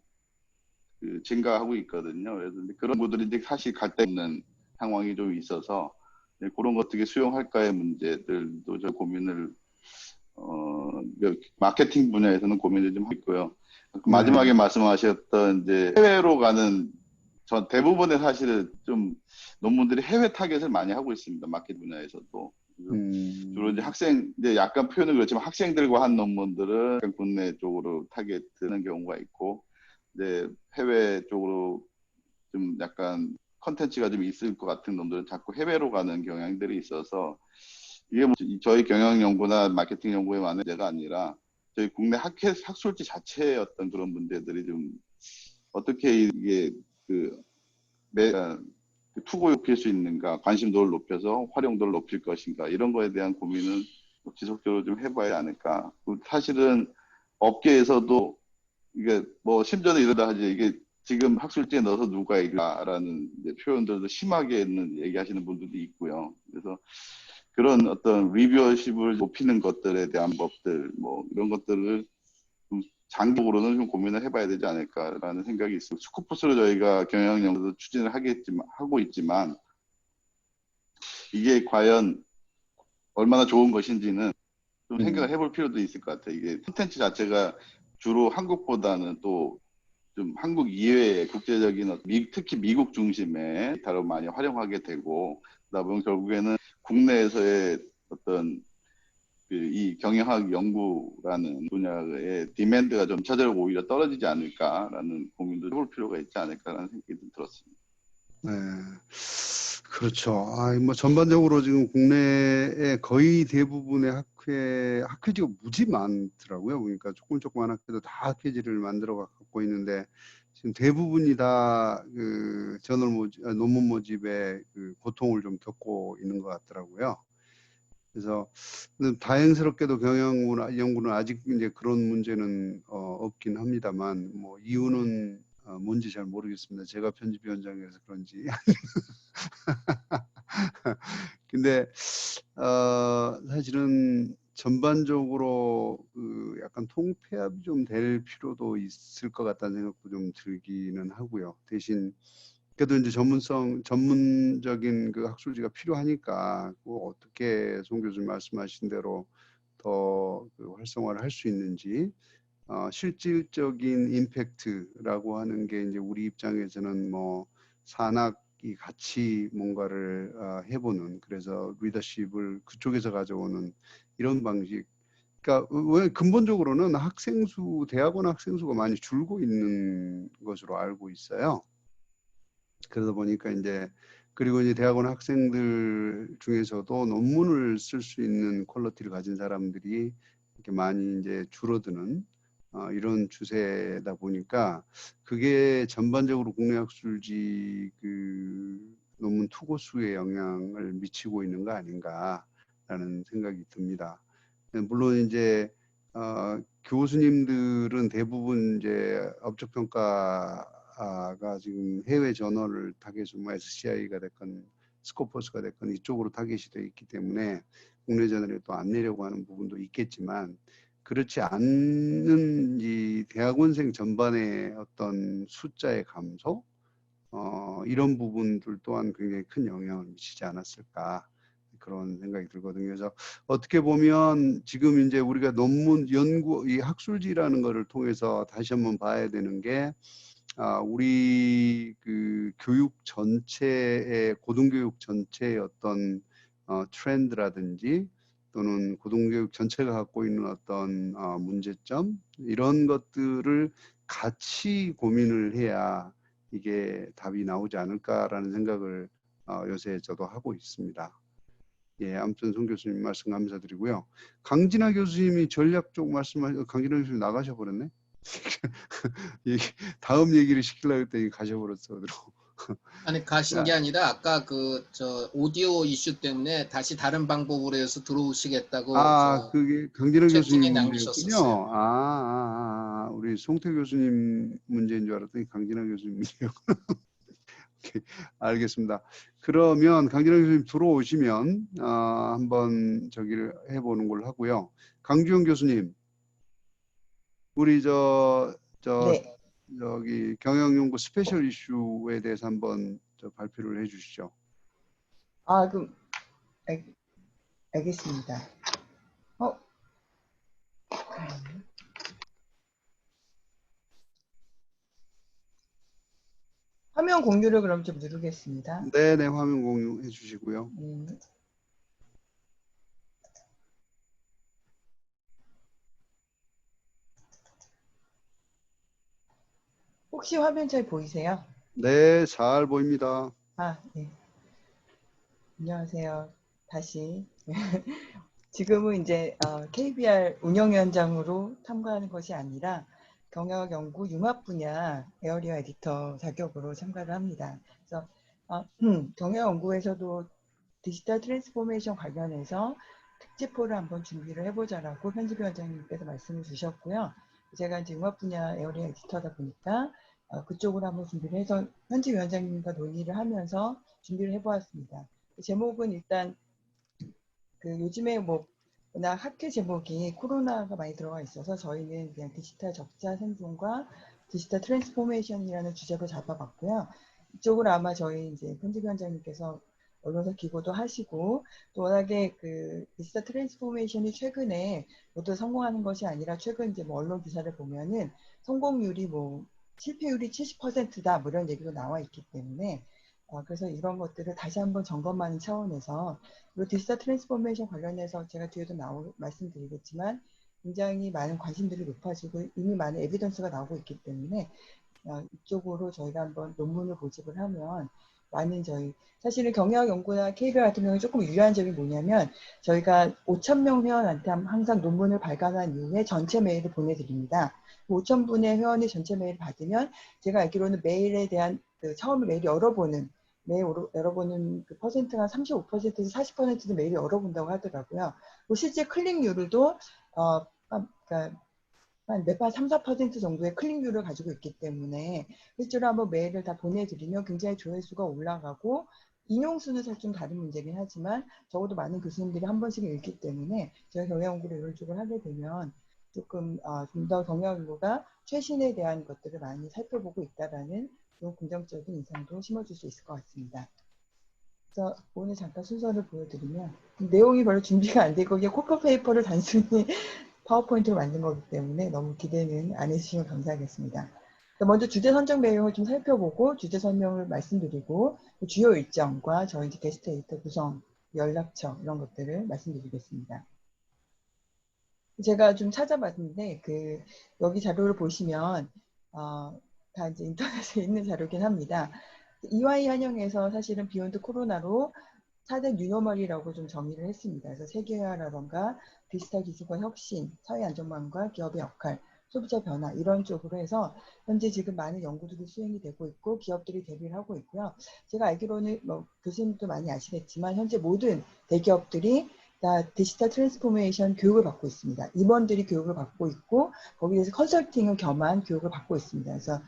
증가하고 있거든요. 그래서 그런 분들이 이제 사실 갈 데 없는 상황이 좀 있어서 그런 거 어떻게 수용할까의 문제들도 좀 고민을 마케팅 분야에서는 고민을 좀 하고 있고요. 마지막에 말씀하셨던 이제 해외로 가는 전 대부분의 사실은 좀 논문들이 해외 타겟을 많이 하고 있습니다. 마케팅 분야에서도. 주로 이제 약간 표현은 그렇지만 학생들과 한 논문들은 국내 쪽으로 타겟하는 경우가 있고, 이제 해외 쪽으로 좀 약간 컨텐츠가 좀 있을 것 같은 놈들은 자꾸 해외로 가는 경향들이 있어서 이게 뭐 저희 경영 연구나 마케팅 연구의 문제가 아니라 저희 국내 학술지 자체의 어떤 그런 문제들이 좀 어떻게 이게 투고 높일 수 있는가, 관심도를 높여서 활용도를 높일 것인가 이런 거에 대한 고민은 지속적으로 좀 해봐야 않을까. 사실은 업계에서도 이게 뭐 심지어는 이러다 하지 이게 지금 학술지에 넣어서 누가 읽라라는 표현들도 심하게 얘기하시는 분들도 있고요. 그래서 그런 어떤 리뷰어십을 높이는 것들에 대한 법들 뭐 이런 것들을 좀 장기적으로는 좀 고민을 해봐야 되지 않을까라는 생각이 있습니다. 스코프스로 저희가 경영 연구도 추진을 하고 있지만 이게 과연 얼마나 좋은 것인지는 좀 생각을 해볼 필요도 있을 것 같아요. 이게 콘텐츠 자체가 주로 한국보다는 또 좀 한국 이외의 국제적인 특히 미국 중심의 데이터를 많이 활용하게 되고 그러다 보면 결국에는 국내에서의 어떤 이 경영학 연구라는 분야의 디맨드가 좀 차적으로 오히려 떨어지지 않을까라는 고민도 해볼 필요가 있지 않을까라는 생각이 좀 들었습니다. 네, 그렇죠. 뭐 전반적으로 지금 국내의 거의 대부분의 학회지가 무지 많더라고요. 그러니까 조그만 학회도 다 학회지를 만들어 갖고 있는데 지금 대부분이 다 그 논문 모집에 그 고통을 좀 겪고 있는 것 같더라고요. 그래서 다행스럽게도 경영 연구는 아직 이제 그런 문제는 없긴 합니다만 뭐 이유는 뭔지 잘 모르겠습니다. 제가 편집위원장이라서 그런지. 근데 사실은 전반적으로 그 약간 통폐합이 좀 될 필요도 있을 것 같다는 생각도 좀 들기는 하고요. 대신 그래도 이제 전문적인 그 학술지가 필요하니까 어떻게 송 교수님 말씀하신 대로 더 활성화를 할 수 있는지 실질적인 임팩트라고 하는 게 이제 우리 입장에서는 뭐 산학이 같이 뭔가를 해보는 그래서 리더십을 그쪽에서 가져오는 이런 방식. 그러니까 왜 근본적으로는 대학원 학생 수가 많이 줄고 있는 것으로 알고 있어요. 그러다 보니까 그리고 이제 대학원 학생들 중에서도 논문을 쓸 수 있는 퀄리티를 가진 사람들이 이렇게 많이 이제 줄어드는 이런 추세다 보니까 그게 전반적으로 국내 학술지 그 논문 투고 수에 영향을 미치고 있는 거 아닌가라는 생각이 듭니다. 물론 이제 교수님들은 대부분 이제 업적 평가가 지금 해외 저널을 타겟으로 뭐 SCI가 됐건 스코퍼스가 됐건 이쪽으로 타겟이 되어 있기 때문에 국내 전열에 또 안 내려고 하는 부분도 있겠지만 그렇지 않는 이 대학원생 전반의 어떤 숫자의 감소 이런 부분들 또한 굉장히 큰 영향을 미치지 않았을까 그런 생각이 들거든요. 그래서 어떻게 보면 지금 이제 우리가 논문 연구 이 학술지라는 거를 통해서 다시 한번 봐야 되는 게 우리 그 교육 전체의 고등교육 전체의 어떤 트렌드라든지 또는 고등교육 전체가 갖고 있는 어떤 문제점 이런 것들을 같이 고민을 해야 이게 답이 나오지 않을까라는 생각을 요새 저도 하고 있습니다. 예, 아무튼 송 교수님 말씀 감사드리고요. 강진아 교수님이 전략 쪽 말씀하셔 강진아 교수님 나가셔 버렸네. 다음 얘기를 시키려고 했더니 가셔버렸어. 어디로. 아니 가신 게 아니라 아까 그 저 오디오 이슈 때문에 다시 다른 방법으로 해서 들어오시겠다고 그게 강진아 채팅에 교수님 남기셨었어요. 문제였군요. 우리 송태 교수님 문제인 줄 알았더니 강진아 교수님 문제였구나. 알겠습니다. 그러면 강진아 교수님 들어오시면 한번 저기를 해보는 걸로 하고요. 강주영 교수님, 우리 네. 저기 경영연구 스페셜 이슈에 대해서 한번 발표를 해주시죠. 그럼 알겠습니다. 화면 공유를 그럼 좀 누르겠습니다. 네네, 화면 공유해 주시고요. 혹시 화면 잘 보이세요? 네, 잘 보입니다. 네. 안녕하세요. 다시. 지금은 이제 KBR 운영위원장으로 참가하는 것이 아니라 경영연구 융합 분야 에어리어 에디터 자격으로 참가를 합니다. 그래서 경영연구에서도 디지털 트랜스포메이션 관련해서 특집호를 한번 준비를 해보자라고 편집위원장님께서 말씀을 주셨고요. 제가 이제 융합 분야 에어리어 에디터다 보니까 그쪽으로 한번 준비를 해서 편집위원장님과 논의를 하면서 준비를 해보았습니다. 제목은 일단 요즘에 워낙 학회 제목이 코로나가 많이 들어가 있어서 저희는 그냥 디지털 적자 생존과 디지털 트랜스포메이션이라는 주제로 잡아봤고요. 이쪽으로 아마 저희 이제 편집위원장님께서 언론사 기고도 하시고 또 워낙에 디지털 트랜스포메이션이 최근에 모두 성공하는 것이 아니라 최근 이제 언론 기사를 보면은 성공률이 실패율이 70%다 이런 얘기도 나와 있기 때문에 그래서 이런 것들을 다시 한번 점검하는 차원에서 그리고 디지털 트랜스포메이션 관련해서 제가 뒤에도 말씀드리겠지만 굉장히 많은 관심들이 높아지고 이미 많은 에비던스가 나오고 있기 때문에 이쪽으로 저희가 한번 논문을 모집을 하면 많은 사실은 경영연구나 KBR 같은 경우는 조금 유리한 점이 뭐냐면 저희가 5,000명 회원한테 항상 논문을 발간한 이후에 전체 메일을 보내드립니다. 5,000분의 회원의 전체 메일을 받으면 제가 알기로는 메일에 대한 처음에 메일 열어보는 그 퍼센트가 35%에서 40%도 메일을 열어본다고 하더라고요. 실제 클릭률도 그러니까 한 3~4% 정도의 클릭률을 가지고 있기 때문에 실제로 한번 메일을 다 보내드리면 굉장히 조회수가 올라가고 인용수는 사실 좀 다른 문제긴 하지만 적어도 많은 교수님들이 한 번씩 읽기 때문에 저희 경영연구를 이런 쪽을 하게 되면 조금 좀 더 경영연구가 최신에 대한 것들을 많이 살펴보고 있다라는 좀 긍정적인 인상도 심어줄 수 있을 것 같습니다. 그래서 오늘 잠깐 순서를 보여드리면 내용이 별로 준비가 안 되고 이게 코커 페이퍼를 단순히 파워포인트로 만든 거기 때문에 너무 기대는 안 해주시면 감사하겠습니다. 먼저 주제 선정 내용을 좀 살펴보고 주제 설명을 말씀드리고 주요 일정과 저희 이제 게스트 에디터 구성, 연락처 이런 것들을 말씀드리겠습니다. 제가 좀 찾아봤는데 여기 자료를 보시면 다 이제 인터넷에 있는 자료긴 합니다. EY 한영에서 사실은 비욘드 코로나로 4대 뉴노멀이라고 좀 정의를 했습니다. 그래서 세계화라던가 디지털 기술과 혁신, 사회 안전망과 기업의 역할, 소비자 변화 이런 쪽으로 해서 현재 지금 많은 연구들이 수행이 되고 있고 기업들이 대비를 하고 있고요. 제가 알기로는 교수님도 많이 아시겠지만 현재 모든 대기업들이 다 디지털 트랜스포메이션 교육을 받고 있습니다. 임원들이 교육을 받고 있고 거기에 대해서 컨설팅을 겸한 교육을 받고 있습니다. 그래서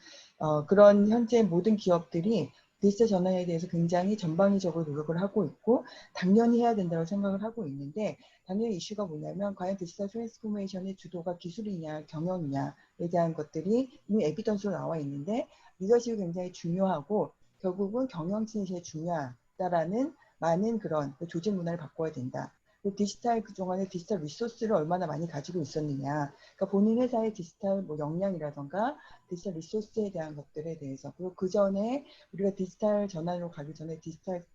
그런 현재 모든 기업들이 디지털 전환에 대해서 굉장히 전방위적으로 노력을 하고 있고 당연히 해야 된다고 생각을 하고 있는데 당연히 이슈가 뭐냐면 과연 디지털 트랜스포메이션의 주도가 기술이냐 경영이냐에 대한 것들이 이미 에비던스로 나와 있는데 리더십이 굉장히 중요하고 결국은 경영진이 제일 중요하다라는 많은 그런 조직 문화를 바꿔야 된다. 디지털 그동안에 디지털 리소스를 얼마나 많이 가지고 있었느냐. 그러니까 본인 회사의 디지털 뭐 역량이라던가 디지털 리소스에 대한 것들에 대해서 그리고 그 전에 우리가 디지털 전환으로 가기 전에 디지털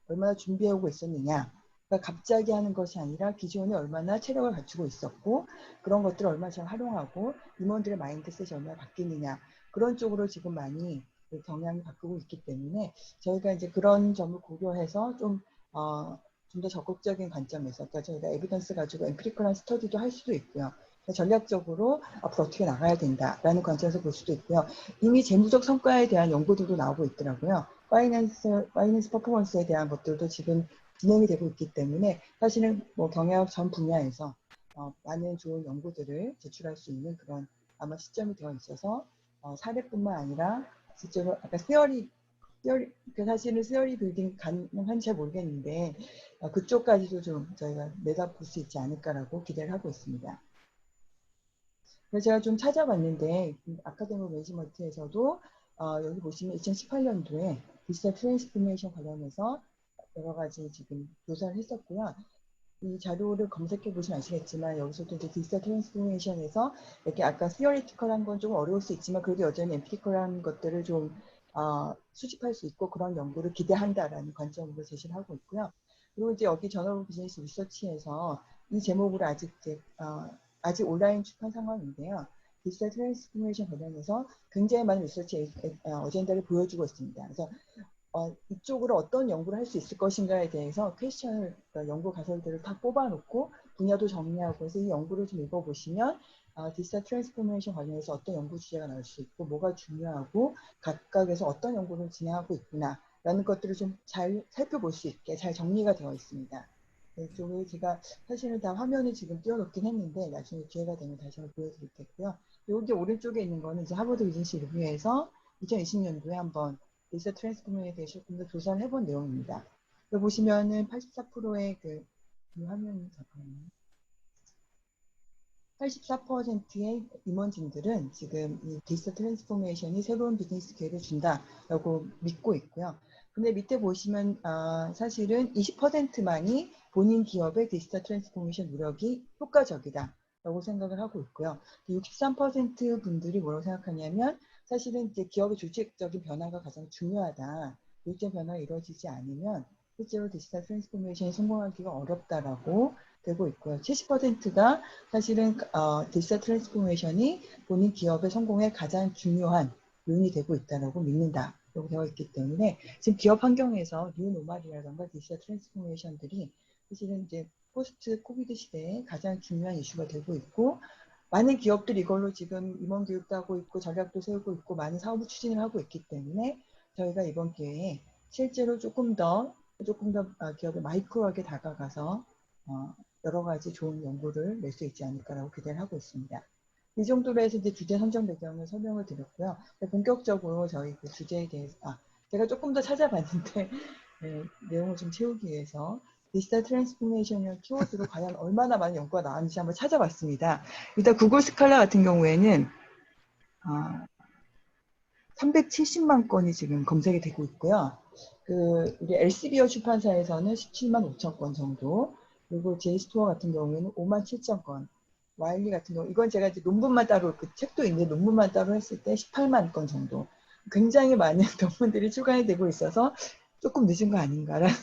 얼마나 준비해오고 있었느냐. 그러니까 갑자기 하는 것이 아니라 기존에 얼마나 체력을 갖추고 있었고 그런 것들을 얼마나 잘 활용하고 임원들의 마인드셋이 얼마나 바뀌느냐. 그런 쪽으로 지금 많이 경향이 바꾸고 있기 때문에 저희가 이제 그런 점을 고려해서 좀 더 적극적인 관점에서, 그러니까 저희가 에비던스 가지고 엠피리컬한 스터디도 할 수도 있고요. 전략적으로 앞으로 어떻게 나가야 된다라는 관점에서 볼 수도 있고요. 이미 재무적 성과에 대한 연구들도 나오고 있더라고요. 파이낸스 퍼포먼스에 대한 것들도 지금 진행이 되고 있기 때문에 사실은 뭐 경영학 전 분야에서 많은 좋은 연구들을 제출할 수 있는 그런 아마 시점이 되어 있어서 사례뿐만 아니라 실제로 아까 사실은 시어리 빌딩 가능한지 잘 모르겠는데 그쪽까지도 좀 저희가 내다볼 수 있지 않을까라고 기대를 하고 있습니다. 그래서 제가 좀 찾아봤는데 아카데미 매니지먼트에서도 여기 보시면 2018년도에 디지털 트랜스포메이션 관련해서 여러 가지 지금 조사를 했었고요. 이 자료를 검색해 보시면 아시겠지만 여기서도 이제 디지털 트랜스포메이션에서 이렇게 아까 시어리티컬한 건 좀 어려울 수 있지만 그래도 여전히 엠피리컬한 것들을 좀 수집할 수 있고 그런 연구를 기대한다라는 관점으로 제시를 하고 있고요. 그리고 이제 여기 저널 오브 비즈니스 리서치에서 이 제목으로 아직 온라인 출판 상황인데요. 디지털 트랜스포메이션 관련해서 굉장히 많은 리서치 어젠다를 보여주고 있습니다. 그래서 이쪽으로 어떤 연구를 할 수 있을 것인가에 대해서 퀘스천을 연구 가설들을 다 뽑아놓고 분야도 정리하고 해서 이 연구를 좀 읽어보시면 디지털 트랜스포메이션 관련해서 어떤 연구 주제가 나올 수 있고 뭐가 중요하고 각각에서 어떤 연구를 진행하고 있구나 라는 것들을 좀 잘 살펴볼 수 있게 잘 정리가 되어 있습니다. 이쪽에 제가 사실은 다 화면을 지금 띄워놓긴 했는데 나중에 기회가 되면 다시 한번 보여드리겠고요. 여기 오른쪽에 있는 거는 이제 하버드 비즈니스 리뷰에서 2020년도에 한번 디지털 트랜스포메이션에 대해서 조금 더 조사를 해본 내용입니다. 여기 보시면은 84%의 이 화면이 잠깐만요. 84%의 임원진들은 지금 이 디지털 트랜스포메이션이 새로운 비즈니스 기회를 준다라고 믿고 있고요. 근데 밑에 보시면 사실은 20%만이 본인 기업의 디지털 트랜스포메이션 노력이 효과적이다라고 생각을 하고 있고요. 63% 분들이 뭐라고 생각하냐면 사실은 이제 기업의 조직적인 변화가 가장 중요하다. 조직적 변화가 이루어지지 않으면 실제로 디지털 트랜스포메이션이 성공하기가 어렵다라고 되고 있고요. 70%가 사실은 디지털 트랜스포메이션이 본인 기업의 성공에 가장 중요한 요인이 되고 있다고 믿는다라고 되어 있기 때문에 지금 기업 환경에서 뉴 노멀이라던가 디지털 트랜스포메이션들이 사실은 이제 포스트 코비드 시대에 가장 중요한 이슈가 되고 있고 많은 기업들이 이걸로 지금 임원 교육도 하고 있고 전략도 세우고 있고 많은 사업을 추진을 하고 있기 때문에 저희가 이번 기회에 실제로 조금 더 기업에 마이크로하게 다가가서 여러 가지 좋은 연구를 낼 수 있지 않을까라고 기대를 하고 있습니다. 이 정도로 해서 이제 주제 선정 배경을 설명을 드렸고요. 본격적으로 저희 그 주제에 대해서 제가 조금 더 찾아봤는데 내용을 좀 채우기 위해서 디지털 트랜스포메이션이라는 키워드로 과연 얼마나 많은 연구가 나왔는지 한번 찾아봤습니다. 일단 구글 스칼라 같은 경우에는 370만 건이 지금 검색이 되고 있고요. 우리 엘세비어 출판사에서는 17만 5천 건 정도, 그리고 제이스토어 같은 경우에는 5만 7천 건, 와일리 같은 경우 이건 제가 이제 논문만 따로 그 책도 있는데 논문만 따로 했을 때 18만 건 정도, 굉장히 많은 논문들이 출간이 되고 있어서 조금 늦은 거 아닌가라는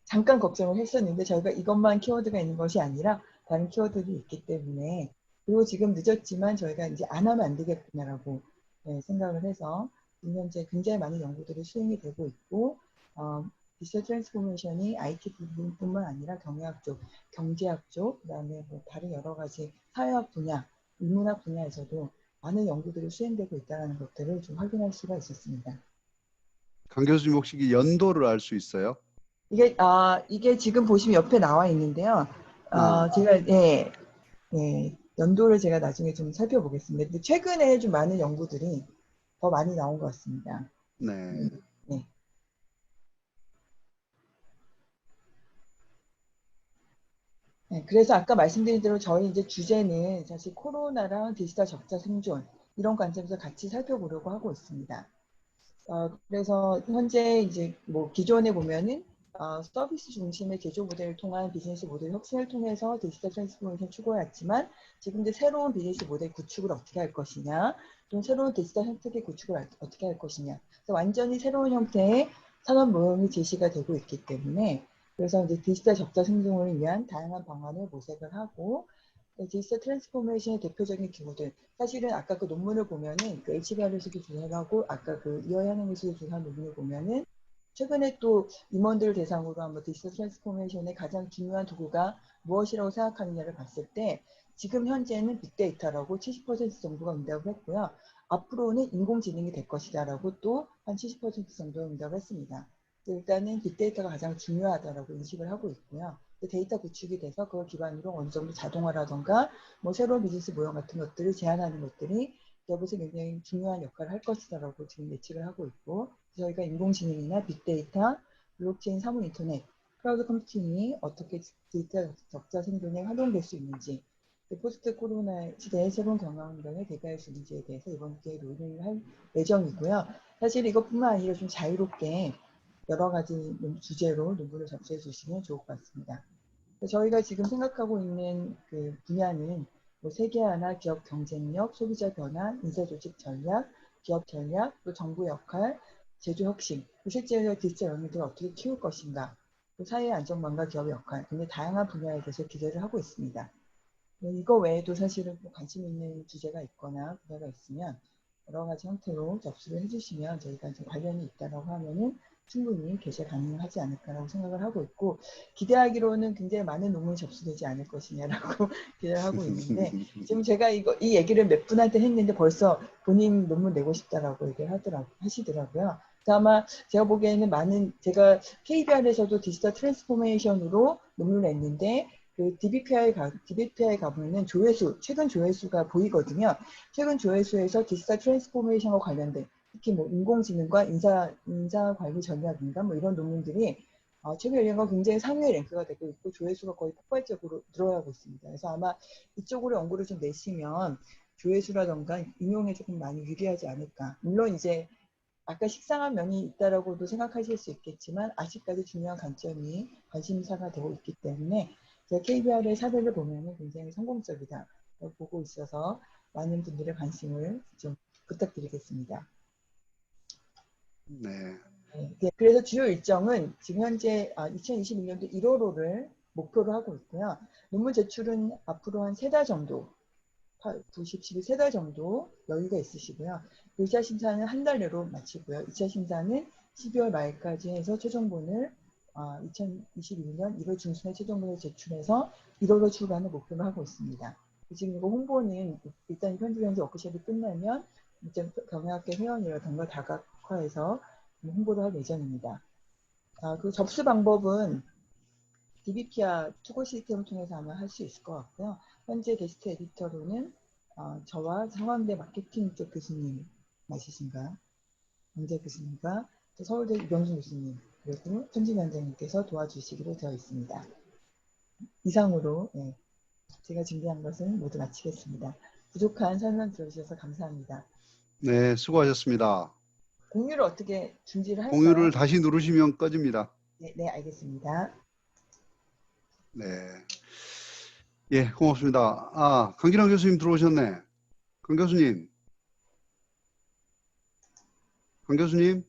잠깐 걱정을 했었는데 저희가 이것만 키워드가 있는 것이 아니라 다른 키워드도 있기 때문에 그리고 지금 늦었지만 저희가 이제 안 하면 안 되겠구나라고 생각을 해서 지금 현재 굉장히 많은 연구들이 수행이 되고 있고 디지털 트랜스포메이션이 IT 부분뿐만 아니라 경영학 쪽, 경제학 쪽, 그다음에 뭐 다른 여러 가지 사회학 분야, 인문학 분야에서도 많은 연구들이 수행되고 있다는 것들을 좀 확인할 수가 있었습니다. 강 교수님 혹시 연도를 알 수 있어요? 이게 지금 보시면 옆에 나와 있는데요. 제가 연도를 제가 나중에 좀 살펴보겠습니다. 근데 최근에 좀 많은 연구들이 더 많이 나온 것 같습니다. 네. 네. 네, 그래서 아까 말씀드린 대로 저희 이제 주제는 사실 코로나랑 디지털 적자 생존 이런 관점에서 같이 살펴보려고 하고 있습니다. 그래서 현재 이제 뭐 기존에 보면은 서비스 중심의 제조 모델을 통한 비즈니스 모델 혁신을 통해서 디지털 트랜스포메이션 추구해왔지만 지금 이제 새로운 비즈니스 모델 구축을 어떻게 할 것이냐, 또 새로운 디지털 생태계 구축을 어떻게 할 것이냐, 그래서 완전히 새로운 형태의 산업 모형이 제시가 되고 있기 때문에 그래서 이제 디지털 적자 생존을 위한 다양한 방안을 모색을 하고 디지털 트랜스포메이션의 대표적인 기구들 사실은 아까 그 논문을 보면은 그 HBR에서도 조사를 하고 아까 그 이어하는에서도 조사한 논문을 보면은 최근에 또 임원들을 대상으로 한 디지털 트랜스포메이션의 가장 중요한 도구가 무엇이라고 생각하느냐를 봤을 때 지금 현재는 빅데이터라고 70% 정도가 응답을 했고요. 앞으로는 인공지능이 될 것이다라고 또 한 70% 정도 응답을 했습니다. 일단은 빅데이터가 가장 중요하다라고 인식을 하고 있고요. 데이터 구축이 돼서 그걸 기반으로 어느 정도 자동화라던가 뭐 새로운 비즈니스 모형 같은 것들을 제안하는 것들이 기업에서 굉장히 중요한 역할을 할 것이다라고 지금 예측을 하고 있고 저희가 인공지능이나 빅데이터, 블록체인, 사물 인터넷, 클라우드 컴퓨팅이 어떻게 디지털 적자 생존에 활용될 수 있는지 포스트 코로나 시대의 새로운 경영관에 대비할 수 있는지에 대해서 이번 기회에 논의를 할 예정이고요. 사실 이것뿐만 아니라 좀 자유롭게 여러 가지 주제로 논문을 접수해 주시면 좋을 것 같습니다. 저희가 지금 생각하고 있는 그 분야는 뭐 세계화나 기업 경쟁력, 소비자 변화, 인사조직 전략, 기업 전략, 또 정부 역할, 제조 혁신, 실제로 디지털 영역들을 어떻게 키울 것인가, 또 사회 안정망과 기업의 역할, 굉장히 다양한 분야에 대해서 기대를 하고 있습니다. 이거 외에도 사실은 관심 있는 주제가 있거나 분야가 있으면 여러 가지 형태로 접수를 해주시면 저희가 이제 관련이 있다고 하면은 충분히 게재 가능하지 않을까라고 생각을 하고 있고 기대하기로는 굉장히 많은 논문이 접수되지 않을 것이냐라고 기대를 하고 있는데 지금 제가 이 얘기를 몇 분한테 했는데 벌써 본인 논문 내고 싶다라고 얘기를 하시더라고요. 아마 제가 보기에는 제가 KBR에서도 디지털 트랜스포메이션으로 논문을 냈는데 그 DBPI 가보면 최근 조회수가 보이거든요. 최근 조회수에서 디지털 트랜스포메이션과 관련된 특히 뭐 인공지능과 인사 관리 전략인가 뭐 이런 논문들이 최근 1년간 굉장히 상위의 랭크가 되고 있고 조회수가 거의 폭발적으로 늘어나고 있습니다. 그래서 아마 이쪽으로 연구를 좀 내시면 조회수라던가 인용에 조금 많이 유리하지 않을까. 물론 이제 아까 식상한 면이 있다라고도 생각하실 수 있겠지만 아직까지 중요한 관점이 관심사가 되고 있기 때문에 제가 KBR의 사례를 보면 굉장히 성공적이다 보고 있어서 많은 분들의 관심을 좀 부탁드리겠습니다. 네. 네, 그래서 주요 일정은 지금 현재 2021년도 1월호를 목표로 하고 있고요. 논문 제출은 앞으로 한 3달 정도, 90, 12, 3달 정도 여유가 있으시고요. 1차 심사는 한 달 내로 마치고요. 2차 심사는 12월 말까지 해서 최종본을 2021년 1월 중순에 최종본을 제출해서 1월로 출간을 목표로 하고 있습니다. 지금 이거 홍보는 일단 편집 현재 워크숍이 끝나면 이제 경영학계 회원이라던가 다각화해서 홍보를 할 예정입니다. 그 접수 방법은 DBP와 투고 시스템을 통해서 아마 할 수 있을 것 같고요. 현재 게스트 에디터로는 저와 상황대 마케팅 쪽 교수님 맞으신가? 강재 교수님과 서울대 유병준 교수님 그리고 편집위원장님께서 도와주시기로 되어 있습니다. 이상으로 제가 준비한 것은 모두 마치겠습니다. 부족한 설명 들어주셔서 감사합니다. 네, 수고하셨습니다. 공유를 어떻게 중지를 할까요? 공유를 다시 누르시면 꺼집니다. 네, 알겠습니다. 네. 예, 고맙습니다. 강진환 교수님 들어오셨네. 강 교수님. 강 교수님.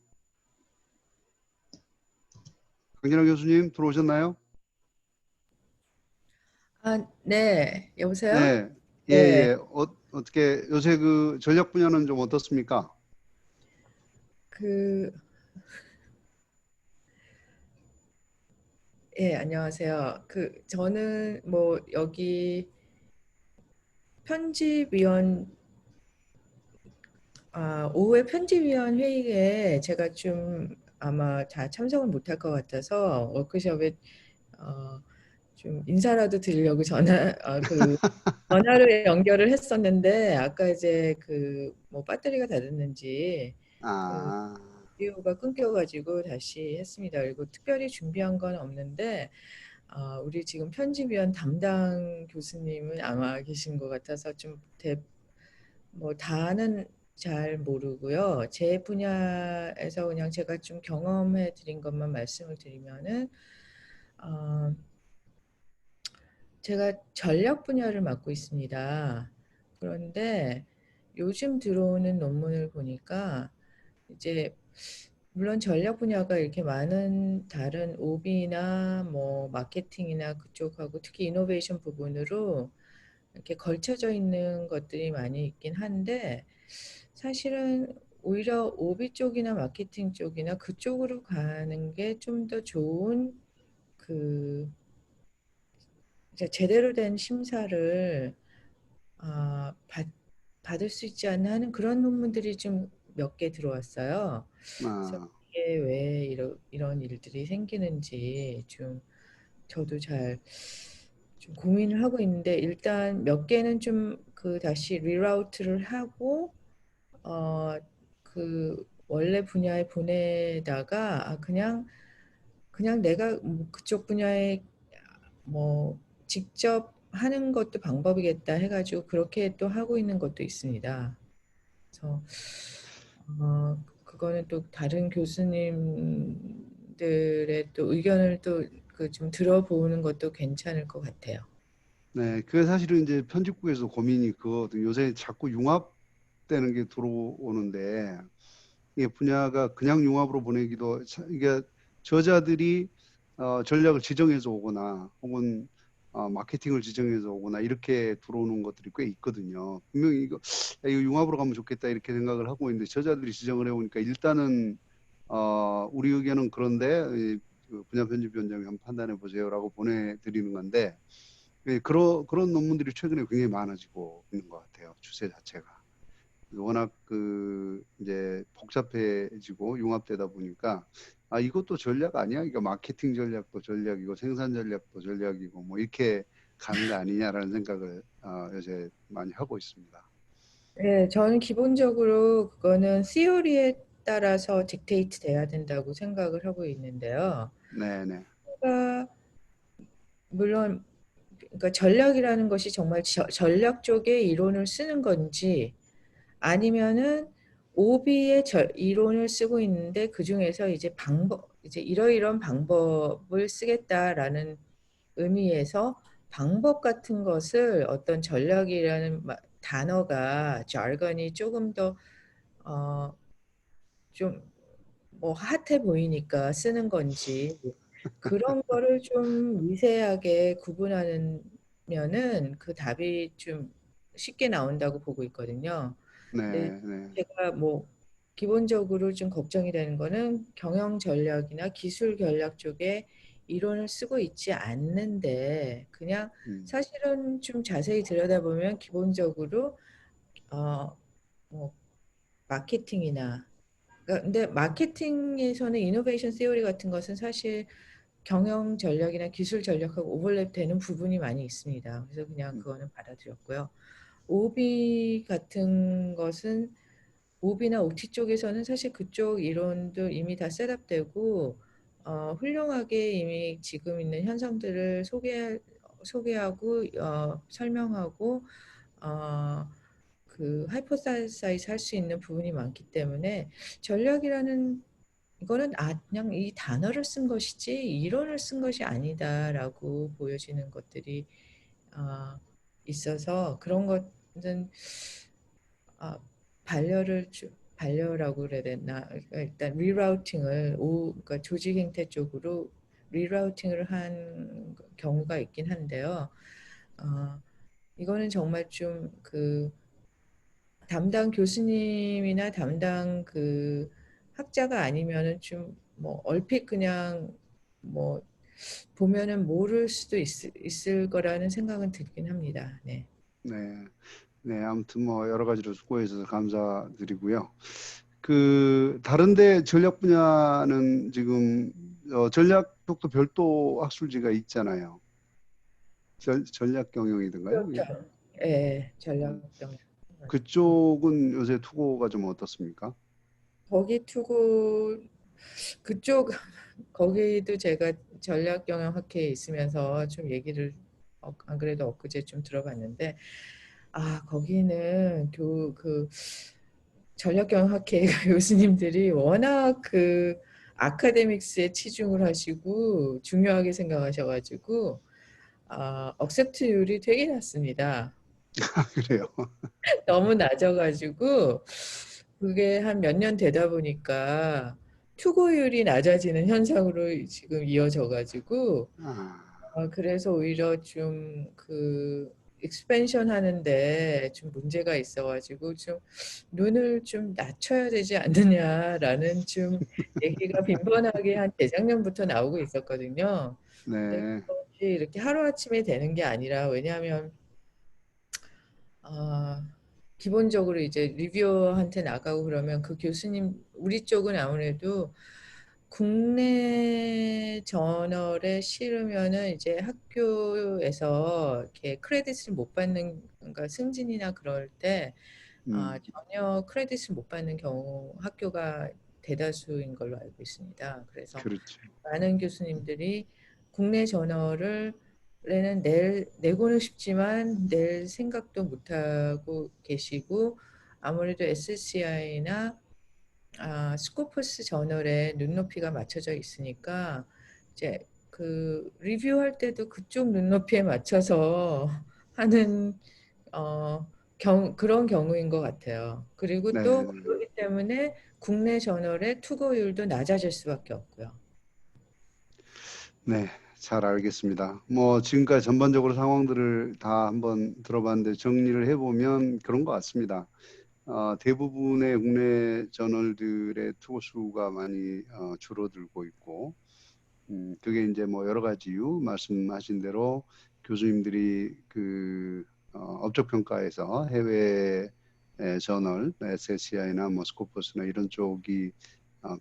강진환 교수님 들어오셨나요? 네. 여보세요? 네. 예, 네. 예. 어떻게 요새 그 전략 분야는 좀 어떻습니까? 예, 안녕하세요. 저는 뭐 여기 오후에 편집위원 회의에 제가 좀 아마 다 참석을 못할 것 같아서 워크숍에 좀 인사라도 드리려고 전화로 연결을 했었는데 아까 이제 뭐 배터리가 다 됐는지 오디오가 끊겨가지고 다시 했습니다. 그리고 특별히 준비한 건 없는데 우리 지금 편집위원 담당 교수님은 아마 계신 것 같아서 뭐 다는 잘 모르고요. 제 분야에서 그냥 제가 좀 경험해 드린 것만 말씀을 드리면은 제가 전략 분야를 맡고 있습니다. 그런데 요즘 들어오는 논문을 보니까 이제 물론 전략 분야가 이렇게 많은 다른 OB나 뭐 마케팅이나 그쪽하고 특히 이노베이션 부분으로 이렇게 걸쳐져 있는 것들이 많이 있긴 한데 사실은 오히려 OB 쪽이나 마케팅 쪽이나 그쪽으로 가는 게 좀 더 좋은 그 이제 제대로 된 심사를 받을 수 있지 않나 하는 그런 논문들이 좀 몇 개 들어왔어요. 그래서 아, 이게 왜 이런 일들이 생기는지 좀 저도 잘 좀 고민을 하고 있는데 일단 몇 개는 좀 그 다시 리라우트를 하고 그 원래 분야에 보내다가 그냥 내가 뭐 그쪽 분야에 뭐 직접 하는 것도 방법이겠다 해가지고 그렇게 또 하고 있는 것도 있습니다. 그래서 그거는 또 다른 교수님들의 또 의견을 또 그 좀 들어보는 것도 괜찮을 것 같아요. 네, 그게 사실은 이제 편집국에서 고민이 그거거든요. 요새 자꾸 융합되는 게 들어오는데 이게 분야가 그냥 융합으로 보내기도 이게 저자들이 전략을 지정해서 오거나 혹은 마케팅을 지정해서 오거나 이렇게 들어오는 것들이 꽤 있거든요. 분명히 이거 융합으로 가면 좋겠다 이렇게 생각을 하고 있는데 저자들이 지정을 해오니까 일단은 우리 의견은 그런데 그 분야 편집위원장이 한번 판단해 보세요라고 보내드리는 건데 그런 논문들이 최근에 굉장히 많아지고 있는 것 같아요. 추세 자체가. 워낙 이제 복잡해지고 융합되다 보니까 이것도 전략 아니야? 이거 마케팅 전략도 전략이고 생산 전략도 전략이고 뭐 이렇게 가는 거 아니냐라는 생각을 요새 많이 하고 있습니다. 네, 저는 기본적으로 그거는 시오리에 따라서 딕테이트 돼야 된다고 생각을 하고 있는데요. 네네. 그러니까 물론 그러니까 전략이라는 것이 정말 전략 쪽에 이론을 쓰는 건지 아니면은 오비의 이론을 쓰고 있는데 그 중에서 이제 이러이러한 방법을 쓰겠다라는 의미에서 방법 같은 것을 어떤 전략이라는 단어가 jargon이 조금 더 좀 뭐 핫해 보이니까 쓰는 건지 그런 거를 좀 미세하게 구분하면은 그 답이 좀 쉽게 나온다고 보고 있거든요. 근데 네, 네. 제가 뭐 기본적으로 좀 걱정이 되는 거는 경영 전략이나 기술 전략 쪽에 이론을 쓰고 있지 않는데 그냥 사실은 좀 자세히 들여다보면 기본적으로 뭐 마케팅이나 근데 마케팅에서는 이노베이션 시어리 같은 것은 사실 경영 전략이나 기술 전략하고 오버랩 되는 부분이 많이 있습니다. 그래서 그냥 그거는 받아들였고요. 오비 같은 것은 오비나 OT 쪽에서는 사실 그쪽 이론도 이미 다 셋업되고 훌륭하게 이미 지금 있는 현상들을 소개하고 설명하고 그 하이포사이즈 할 수 있는 부분이 많기 때문에 전략이라는 이거는 그냥 이 단어를 쓴 것이지 이론을 쓴 것이 아니다라고 보여지는 것들이 있어서 그런 것은 반려라고 그래야 되나 일단 리라우팅을 그러니까 조직 행태 쪽으로 리라우팅을 한 경우가 있긴 한데요. 이거는 정말 좀 그 담당 교수님이나 담당 그 학자가 아니면은 좀 뭐 얼핏 그냥 뭐 보면은 모를 수도 있을 거라는 생각은 들긴 합니다. 네. 네. 네, 아무튼 뭐 여러 가지로 수고해 주셔서 감사드리고요. 다른데 전략 분야는 지금 전략 쪽도 별도 학술지가 있잖아요. 전략 경영이든가요? 예. 그렇죠. 예, 전략 경영. 그쪽은 요새 투고가 좀 어떻습니까? 거기 투고 그쪽 거기도 제가 전략경영학회에 있으면서 좀 얘기를 안 그래도 엊그제 좀 들어봤는데 거기는 그 전략경영학회 교수님들이 워낙 그 아카데믹스에 치중을 하시고 중요하게 생각하셔가지고 억셉트율이 되게 낮습니다. 그래요. 너무 낮아가지고 그게 한 몇 년 되다 보니까 투고율이 낮아지는 현상으로 지금 이어져가지고 그래서 오히려 좀 그 익스펜션 하는데 좀 문제가 있어가지고 좀 눈을 좀 낮춰야 되지 않느냐라는 좀 얘기가 빈번하게 한 재작년부터 나오고 있었거든요. 근데 네. 그것이 이렇게 하루아침에 되는 게 아니라 왜냐하면 기본적으로 이제 리뷰어한테 나가고 그러면 그 교수님 우리 쪽은 아무래도 국내 저널에 실으면은 이제 학교에서 이렇게 크레딧을 못 받는 그러니까 승진이나 그럴 때 전혀 크레딧을 못 받는 경우 학교가 대다수인 걸로 알고 있습니다. 그래서 그렇죠. 많은 교수님들이 국내 저널을 내고는 싶지만 낼 생각도 못하고 계시고 아무래도 SCI나 스코퍼스 저널에 눈높이가 맞춰져 있으니까 이제 그 리뷰할 때도 그쪽 눈높이에 맞춰서 하는 그런 경우인 것 같아요. 그리고 네. 또 그렇기 때문에 국내 저널의 투고율도 낮아질 수밖에 없고요. 네, 잘 알겠습니다. 뭐 지금까지 전반적으로 상황들을 다 한번 들어봤는데 정리를 해보면 그런 것 같습니다. 대부분의 국내 저널들의 투고 수가 많이 줄어들고 있고, 그게 이제 뭐 여러 가지 이유 말씀하신 대로 교수님들이 그 업적 평가에서 해외 저널, SSCI나 뭐 스코퍼스나 이런 쪽이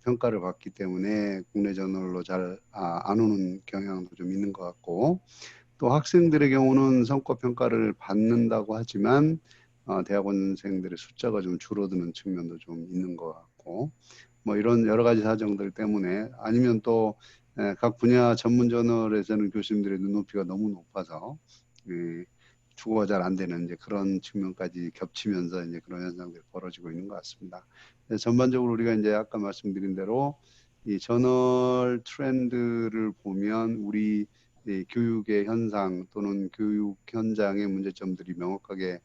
평가를 받기 때문에 국내 저널로 잘 안 오는 경향도 좀 있는 것 같고, 또 학생들의 경우는 성과 평가를 받는다고 하지만 대학원생들의 숫자가 좀 줄어드는 측면도 좀 있는 것 같고, 뭐 이런 여러 가지 사정들 때문에 아니면 또 각 분야 전문 저널에서는 교수님들의 눈높이가 너무 높아서 추구가 잘 안 되는 이제 그런 측면까지 겹치면서 이제 그런 현상들이 벌어지고 있는 것 같습니다. 전반적으로 우리가 이제 아까 말씀드린 대로 이 저널 트렌드를 보면 우리 교육의 현상 또는 교육 현장의 문제점들이 명확하게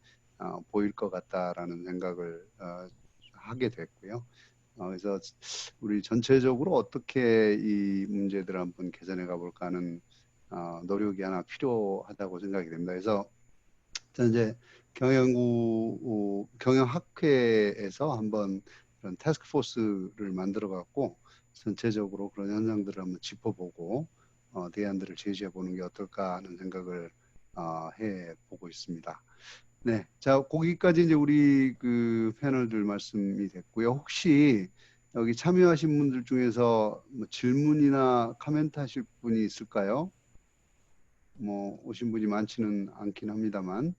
보일 것 같다라는 생각을 하게 됐고요. 그래서 우리 전체적으로 어떻게 이 문제들을 한번 개선해 가볼까 하는 노력이 하나 필요하다고 생각이 됩니다. 그래서 저는 이제 경영학회에서 한번 그런 태스크포스를 만들어 갖고 전체적으로 그런 현상들을 한번 짚어보고 대안들을 제시해 보는 게 어떨까 하는 생각을 해 보고 있습니다. 네, 자 거기까지 이제 우리 그 패널들 말씀이 됐고요. 혹시 여기 참여하신 분들 중에서 뭐 질문이나 코멘트 하실 분이 있을까요? 뭐 오신 분이 많지는 않긴 합니다만.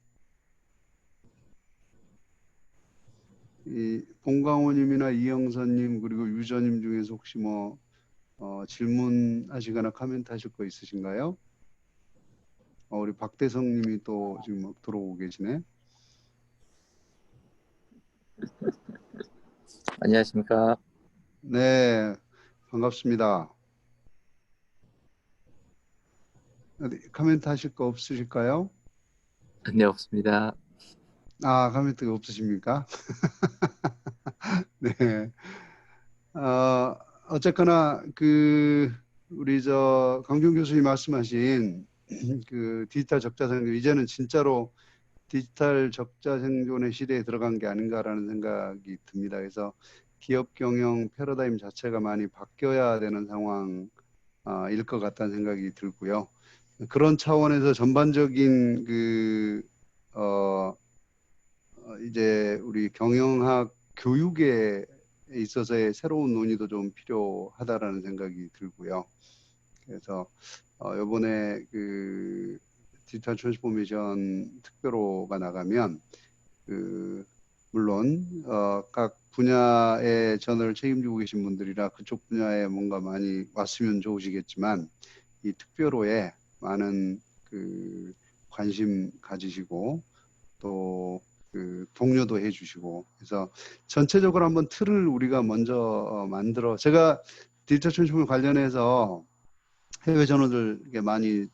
이 봉강호님이나 이영선님 그리고 유저님 중에서 혹시 뭐 질문하시거나 코멘트 하실 거 있으신가요? 우리 박대성님이 또 지금 막 들어오고 계시네. 안녕하십니까. 네, 반갑습니다. 코멘트 하실 거 없으실까요? 네, 없습니다. 코멘트가 없으십니까? 네. 어쨌거나 우리 강준 교수님 말씀하신 그 디지털 적자 생존, 이제는 진짜로 디지털 적자 생존의 시대에 들어간 게 아닌가라는 생각이 듭니다. 그래서 기업 경영 패러다임 자체가 많이 바뀌어야 되는 상황일 것 같다는 생각이 들고요. 그런 차원에서 전반적인 이제 우리 경영학 교육에 있어서의 새로운 논의도 좀 필요하다라는 생각이 들고요. 그래서 이번에 그 디지털 트랜스포메이션 특별호가 나가면 물론 각 분야의 저널을 책임지고 계신 분들이라 그쪽 분야에 뭔가 많이 왔으면 좋으시겠지만 이 특별호에 많은 그 관심 가지시고 또 그 독려도 해주시고 그래서 전체적으로 한번 틀을 우리가 먼저 만들어 제가 디지털 트랜스포메이션 관련해서 해외 저널들 이렇게 많이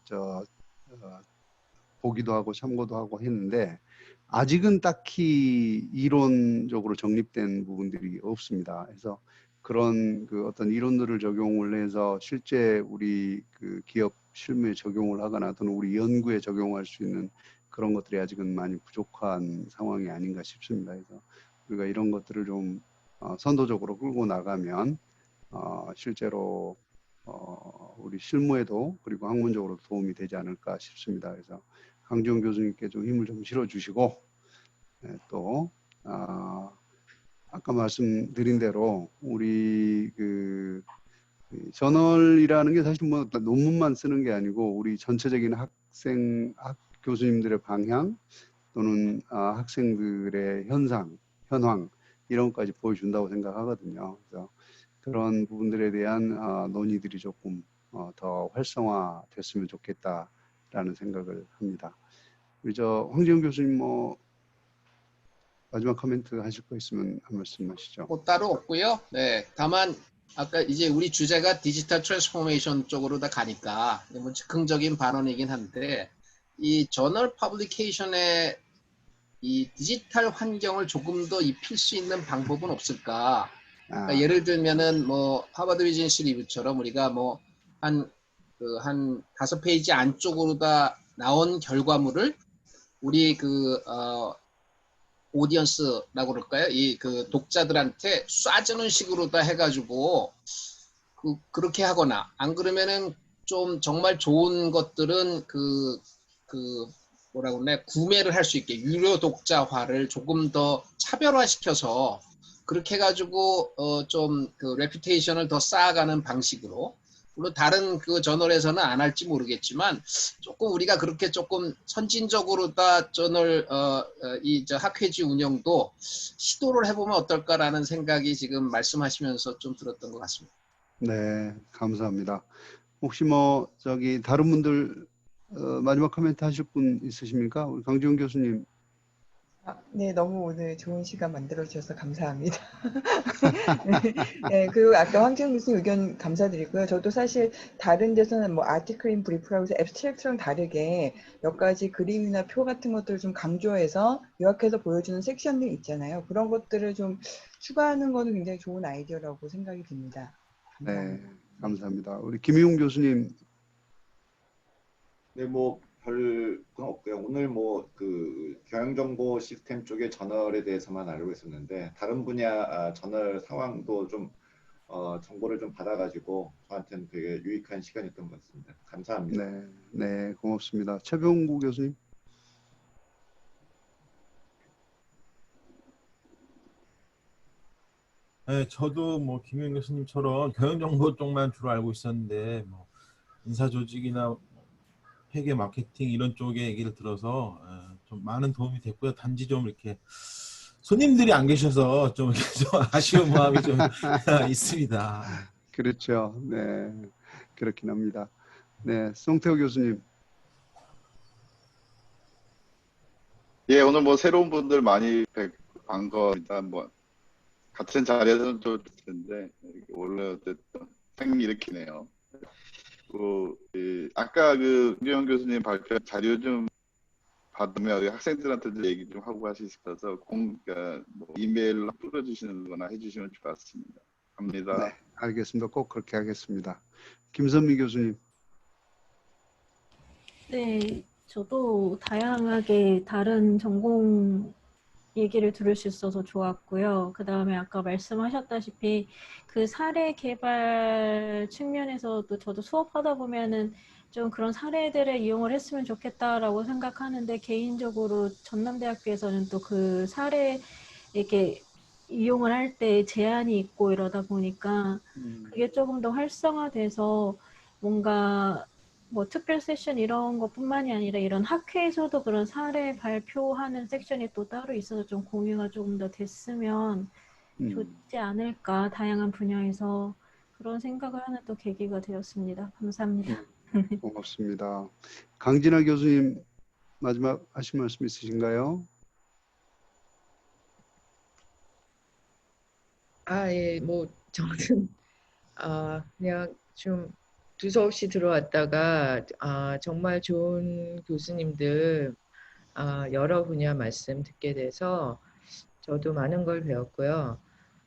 보기도 하고 참고도 하고 했는데 아직은 딱히 이론적으로 정립된 부분들이 없습니다. 그래서 그런 그 어떤 이론들을 적용을 해서 실제 우리 그 기업 실무에 적용을 하거나 또는 우리 연구에 적용할 수 있는 그런 것들이 아직은 많이 부족한 상황이 아닌가 싶습니다. 그래서 우리가 이런 것들을 좀 선도적으로 끌고 나가면 실제로 우리 실무에도 그리고 학문적으로 도움이 되지 않을까 싶습니다. 그래서 강지원 교수님께 좀 힘을 좀 실어주시고 또 아까 말씀드린 대로 우리 그 저널이라는 게 사실 뭐 논문만 쓰는 게 아니고 우리 전체적인 교수님들의 방향 또는 학생들의 현황 이런 것까지 보여준다고 생각하거든요. 그래서 그런 부분들에 대한 논의들이 조금 더 활성화됐으면 좋겠다라는 생각을 합니다. 우리 황지영 교수님 뭐 마지막 코멘트 하실 거 있으면 한 말씀 하시죠. 뭐 따로 없고요. 네, 다만 아까 이제 우리 주제가 디지털 트랜스포메이션 쪽으로 다 가니까 뭐 즉흥적인 발언이긴 한데 이 저널 퍼블리케이션의 이 디지털 환경을 조금 더 입힐 수 있는 방법은 없을까? 그러니까 예를 들면은 뭐 하버드 비즈니스 리뷰처럼 우리가 뭐 한 5페이지 안쪽으로 다 나온 결과물을 우리 오디언스라고 그럴까요? 이 그 독자들한테 쏴주는 식으로 다 해가지고 그렇게 하거나 안 그러면은 좀 정말 좋은 것들은 뭐라고 그러나 구매를 할 수 있게 유료 독자화를 조금 더 차별화시켜서 그렇게 해가지고 좀 그 레퓨테이션을 더 쌓아가는 방식으로 물론 다른 그 저널에서는 안 할지 모르겠지만 조금 우리가 그렇게 조금 선진적으로 다 저널 학회지 운영도 시도를 해보면 어떨까라는 생각이 지금 말씀하시면서 좀 들었던 것 같습니다. 네, 감사합니다. 혹시 뭐 다른 분들 마지막 코멘트 하실 분 있으십니까? 우리 강지훈 교수님. 네, 너무 오늘 좋은 시간 만들어주셔서 감사합니다. 네, 그리고 아까 황지영 교수님 의견 감사드리고요. 저도 사실 다른 데서는 뭐 아티클 인 브리프라고 해서 앱스트랙트랑 다르게 몇 가지 그림이나 표 같은 것들을 좀 강조해서 요약해서 보여주는 섹션들 있잖아요. 그런 것들을 좀 추가하는 거는 굉장히 좋은 아이디어라고 생각이 듭니다. 감사합니다. 네, 감사합니다. 우리 김희웅 교수님. 네, 뭐 별 건 없고요. 오늘 뭐 그 경영정보 시스템 쪽의 저널에 대해서만 알고 있었는데 다른 분야 저널 상황도 좀 정보를 좀 받아가지고 저한테는 되게 유익한 시간이었던 것 같습니다. 감사합니다. 네, 네, 고맙습니다. 최병구 교수님. 네, 저도 뭐 김영 교수님처럼 경영정보 쪽만 주로 알고 있었는데 뭐 인사조직이나 회계 마케팅 이런 쪽의 얘기를 들어서 좀 많은 도움이 됐고요. 단지 좀 이렇게 손님들이 안 계셔서 좀 아쉬운 마음이 좀 있습니다. 그렇죠. 네, 그렇긴 합니다. 네, 송태호 교수님. 예, 오늘 뭐 새로운 분들 많이 반가워합니다. 뭐 같은 자리에서는 좋을 텐데 원래 어쨌든 생일으키네요. 아까 김지영 교수님 발표 자료 좀 받으면 학생들한테도 얘기 좀 하고 하실 수 있어서 뭐 이메일로 풀어주시는 거나 해주시면 좋겠습니다. 합니다. 네, 알겠습니다. 꼭 그렇게 하겠습니다. 김선미 교수님. 네, 저도 다양하게 다른 전공 얘기를 들을 수 있어서 좋았고요. 그 다음에 아까 말씀하셨다시피 그 사례 개발 측면에서도 저도 수업하다 보면은 좀 그런 사례들을 이용을 했으면 좋겠다라고 생각하는데 개인적으로 전남대학교에서는 또 그 사례 이렇게 이용을 할 때 제한이 있고 이러다 보니까 그게 조금 더 활성화돼서 뭔가 뭐 특별 세션 이런 것뿐만이 아니라 이런 학회에서도 그런 사례 발표하는 섹션이 또 따로 있어서 좀 공유가 조금 더 됐으면 좋지 않을까, 다양한 분야에서 그런 생각을 하는 또 계기가 되었습니다. 감사합니다. 고맙습니다. 강진아 교수님 마지막 하실 말씀 있으신가요? 예, 뭐 저는 그냥 좀 두서없이 들어왔다가 정말 좋은 교수님들 여러 분야 말씀 듣게 돼서 저도 많은 걸 배웠고요.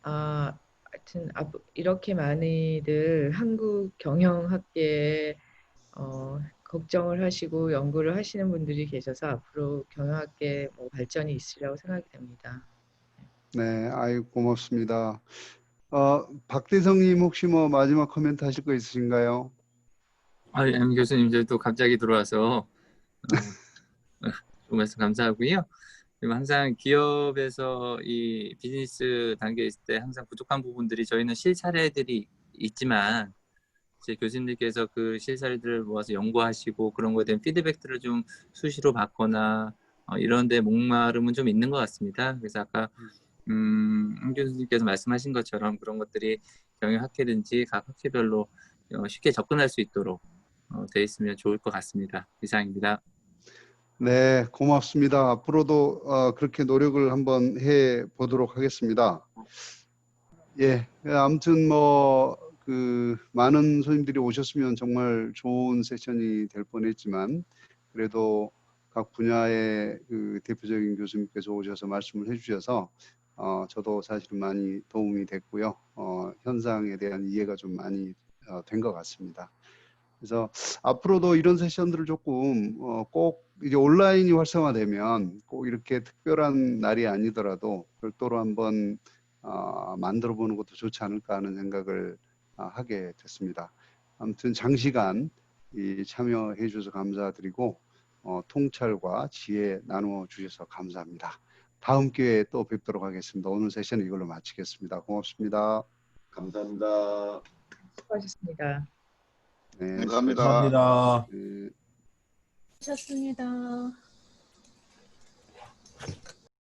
하여튼 이렇게 많이들 한국 경영학계에 걱정을 하시고 연구를 하시는 분들이 계셔서 앞으로 경영학계 뭐 발전이 있으리라고 생각이 됩니다. 네, 아유 고맙습니다. 박대성님 혹시 뭐 마지막 코멘트 하실 거 있으신가요? M 교수님들도 갑자기 들어와서 좋은 말씀 감사하고요. 그리고 항상 기업에서 이 비즈니스 단계에 있을 때 항상 부족한 부분들이 저희는 실사례들이 있지만 제 교수님들께서 그 실사례들을 모아서 연구하시고 그런 거에 대한 피드백들을 좀 수시로 받거나 이런 데 목마름은 좀 있는 것 같습니다. 그래서 아까 한 교수님께서 말씀하신 것처럼 그런 것들이 경영학회든지 각 학회별로 쉽게 접근할 수 있도록 돼 있으면 좋을 것 같습니다. 이상입니다. 네, 고맙습니다. 앞으로도 그렇게 노력을 한번 해 보도록 하겠습니다. 예, 아무튼 뭐 그 많은 손님들이 오셨으면 정말 좋은 세션이 될 뻔했지만 그래도 각 분야의 그 대표적인 교수님께서 오셔서 말씀을 해주셔서 저도 사실은 많이 도움이 됐고요. 현상에 대한 이해가 좀 많이 된 것 같습니다. 그래서 앞으로도 이런 세션들을 조금 꼭 이제 온라인이 활성화되면 꼭 이렇게 특별한 날이 아니더라도 별도로 한번 만들어 보는 것도 좋지 않을까 하는 생각을 하게 됐습니다. 아무튼 장시간 참여해 주셔서 감사드리고 통찰과 지혜 나누어 주셔서 감사합니다. 다음 기회에 또 뵙도록 하겠습니다. 오늘 세션은 이걸로 마치겠습니다. 고맙습니다. 감사합니다. 수고하셨습니다. 네, 감사합니다. 감사합니다. 네. 하셨습니다.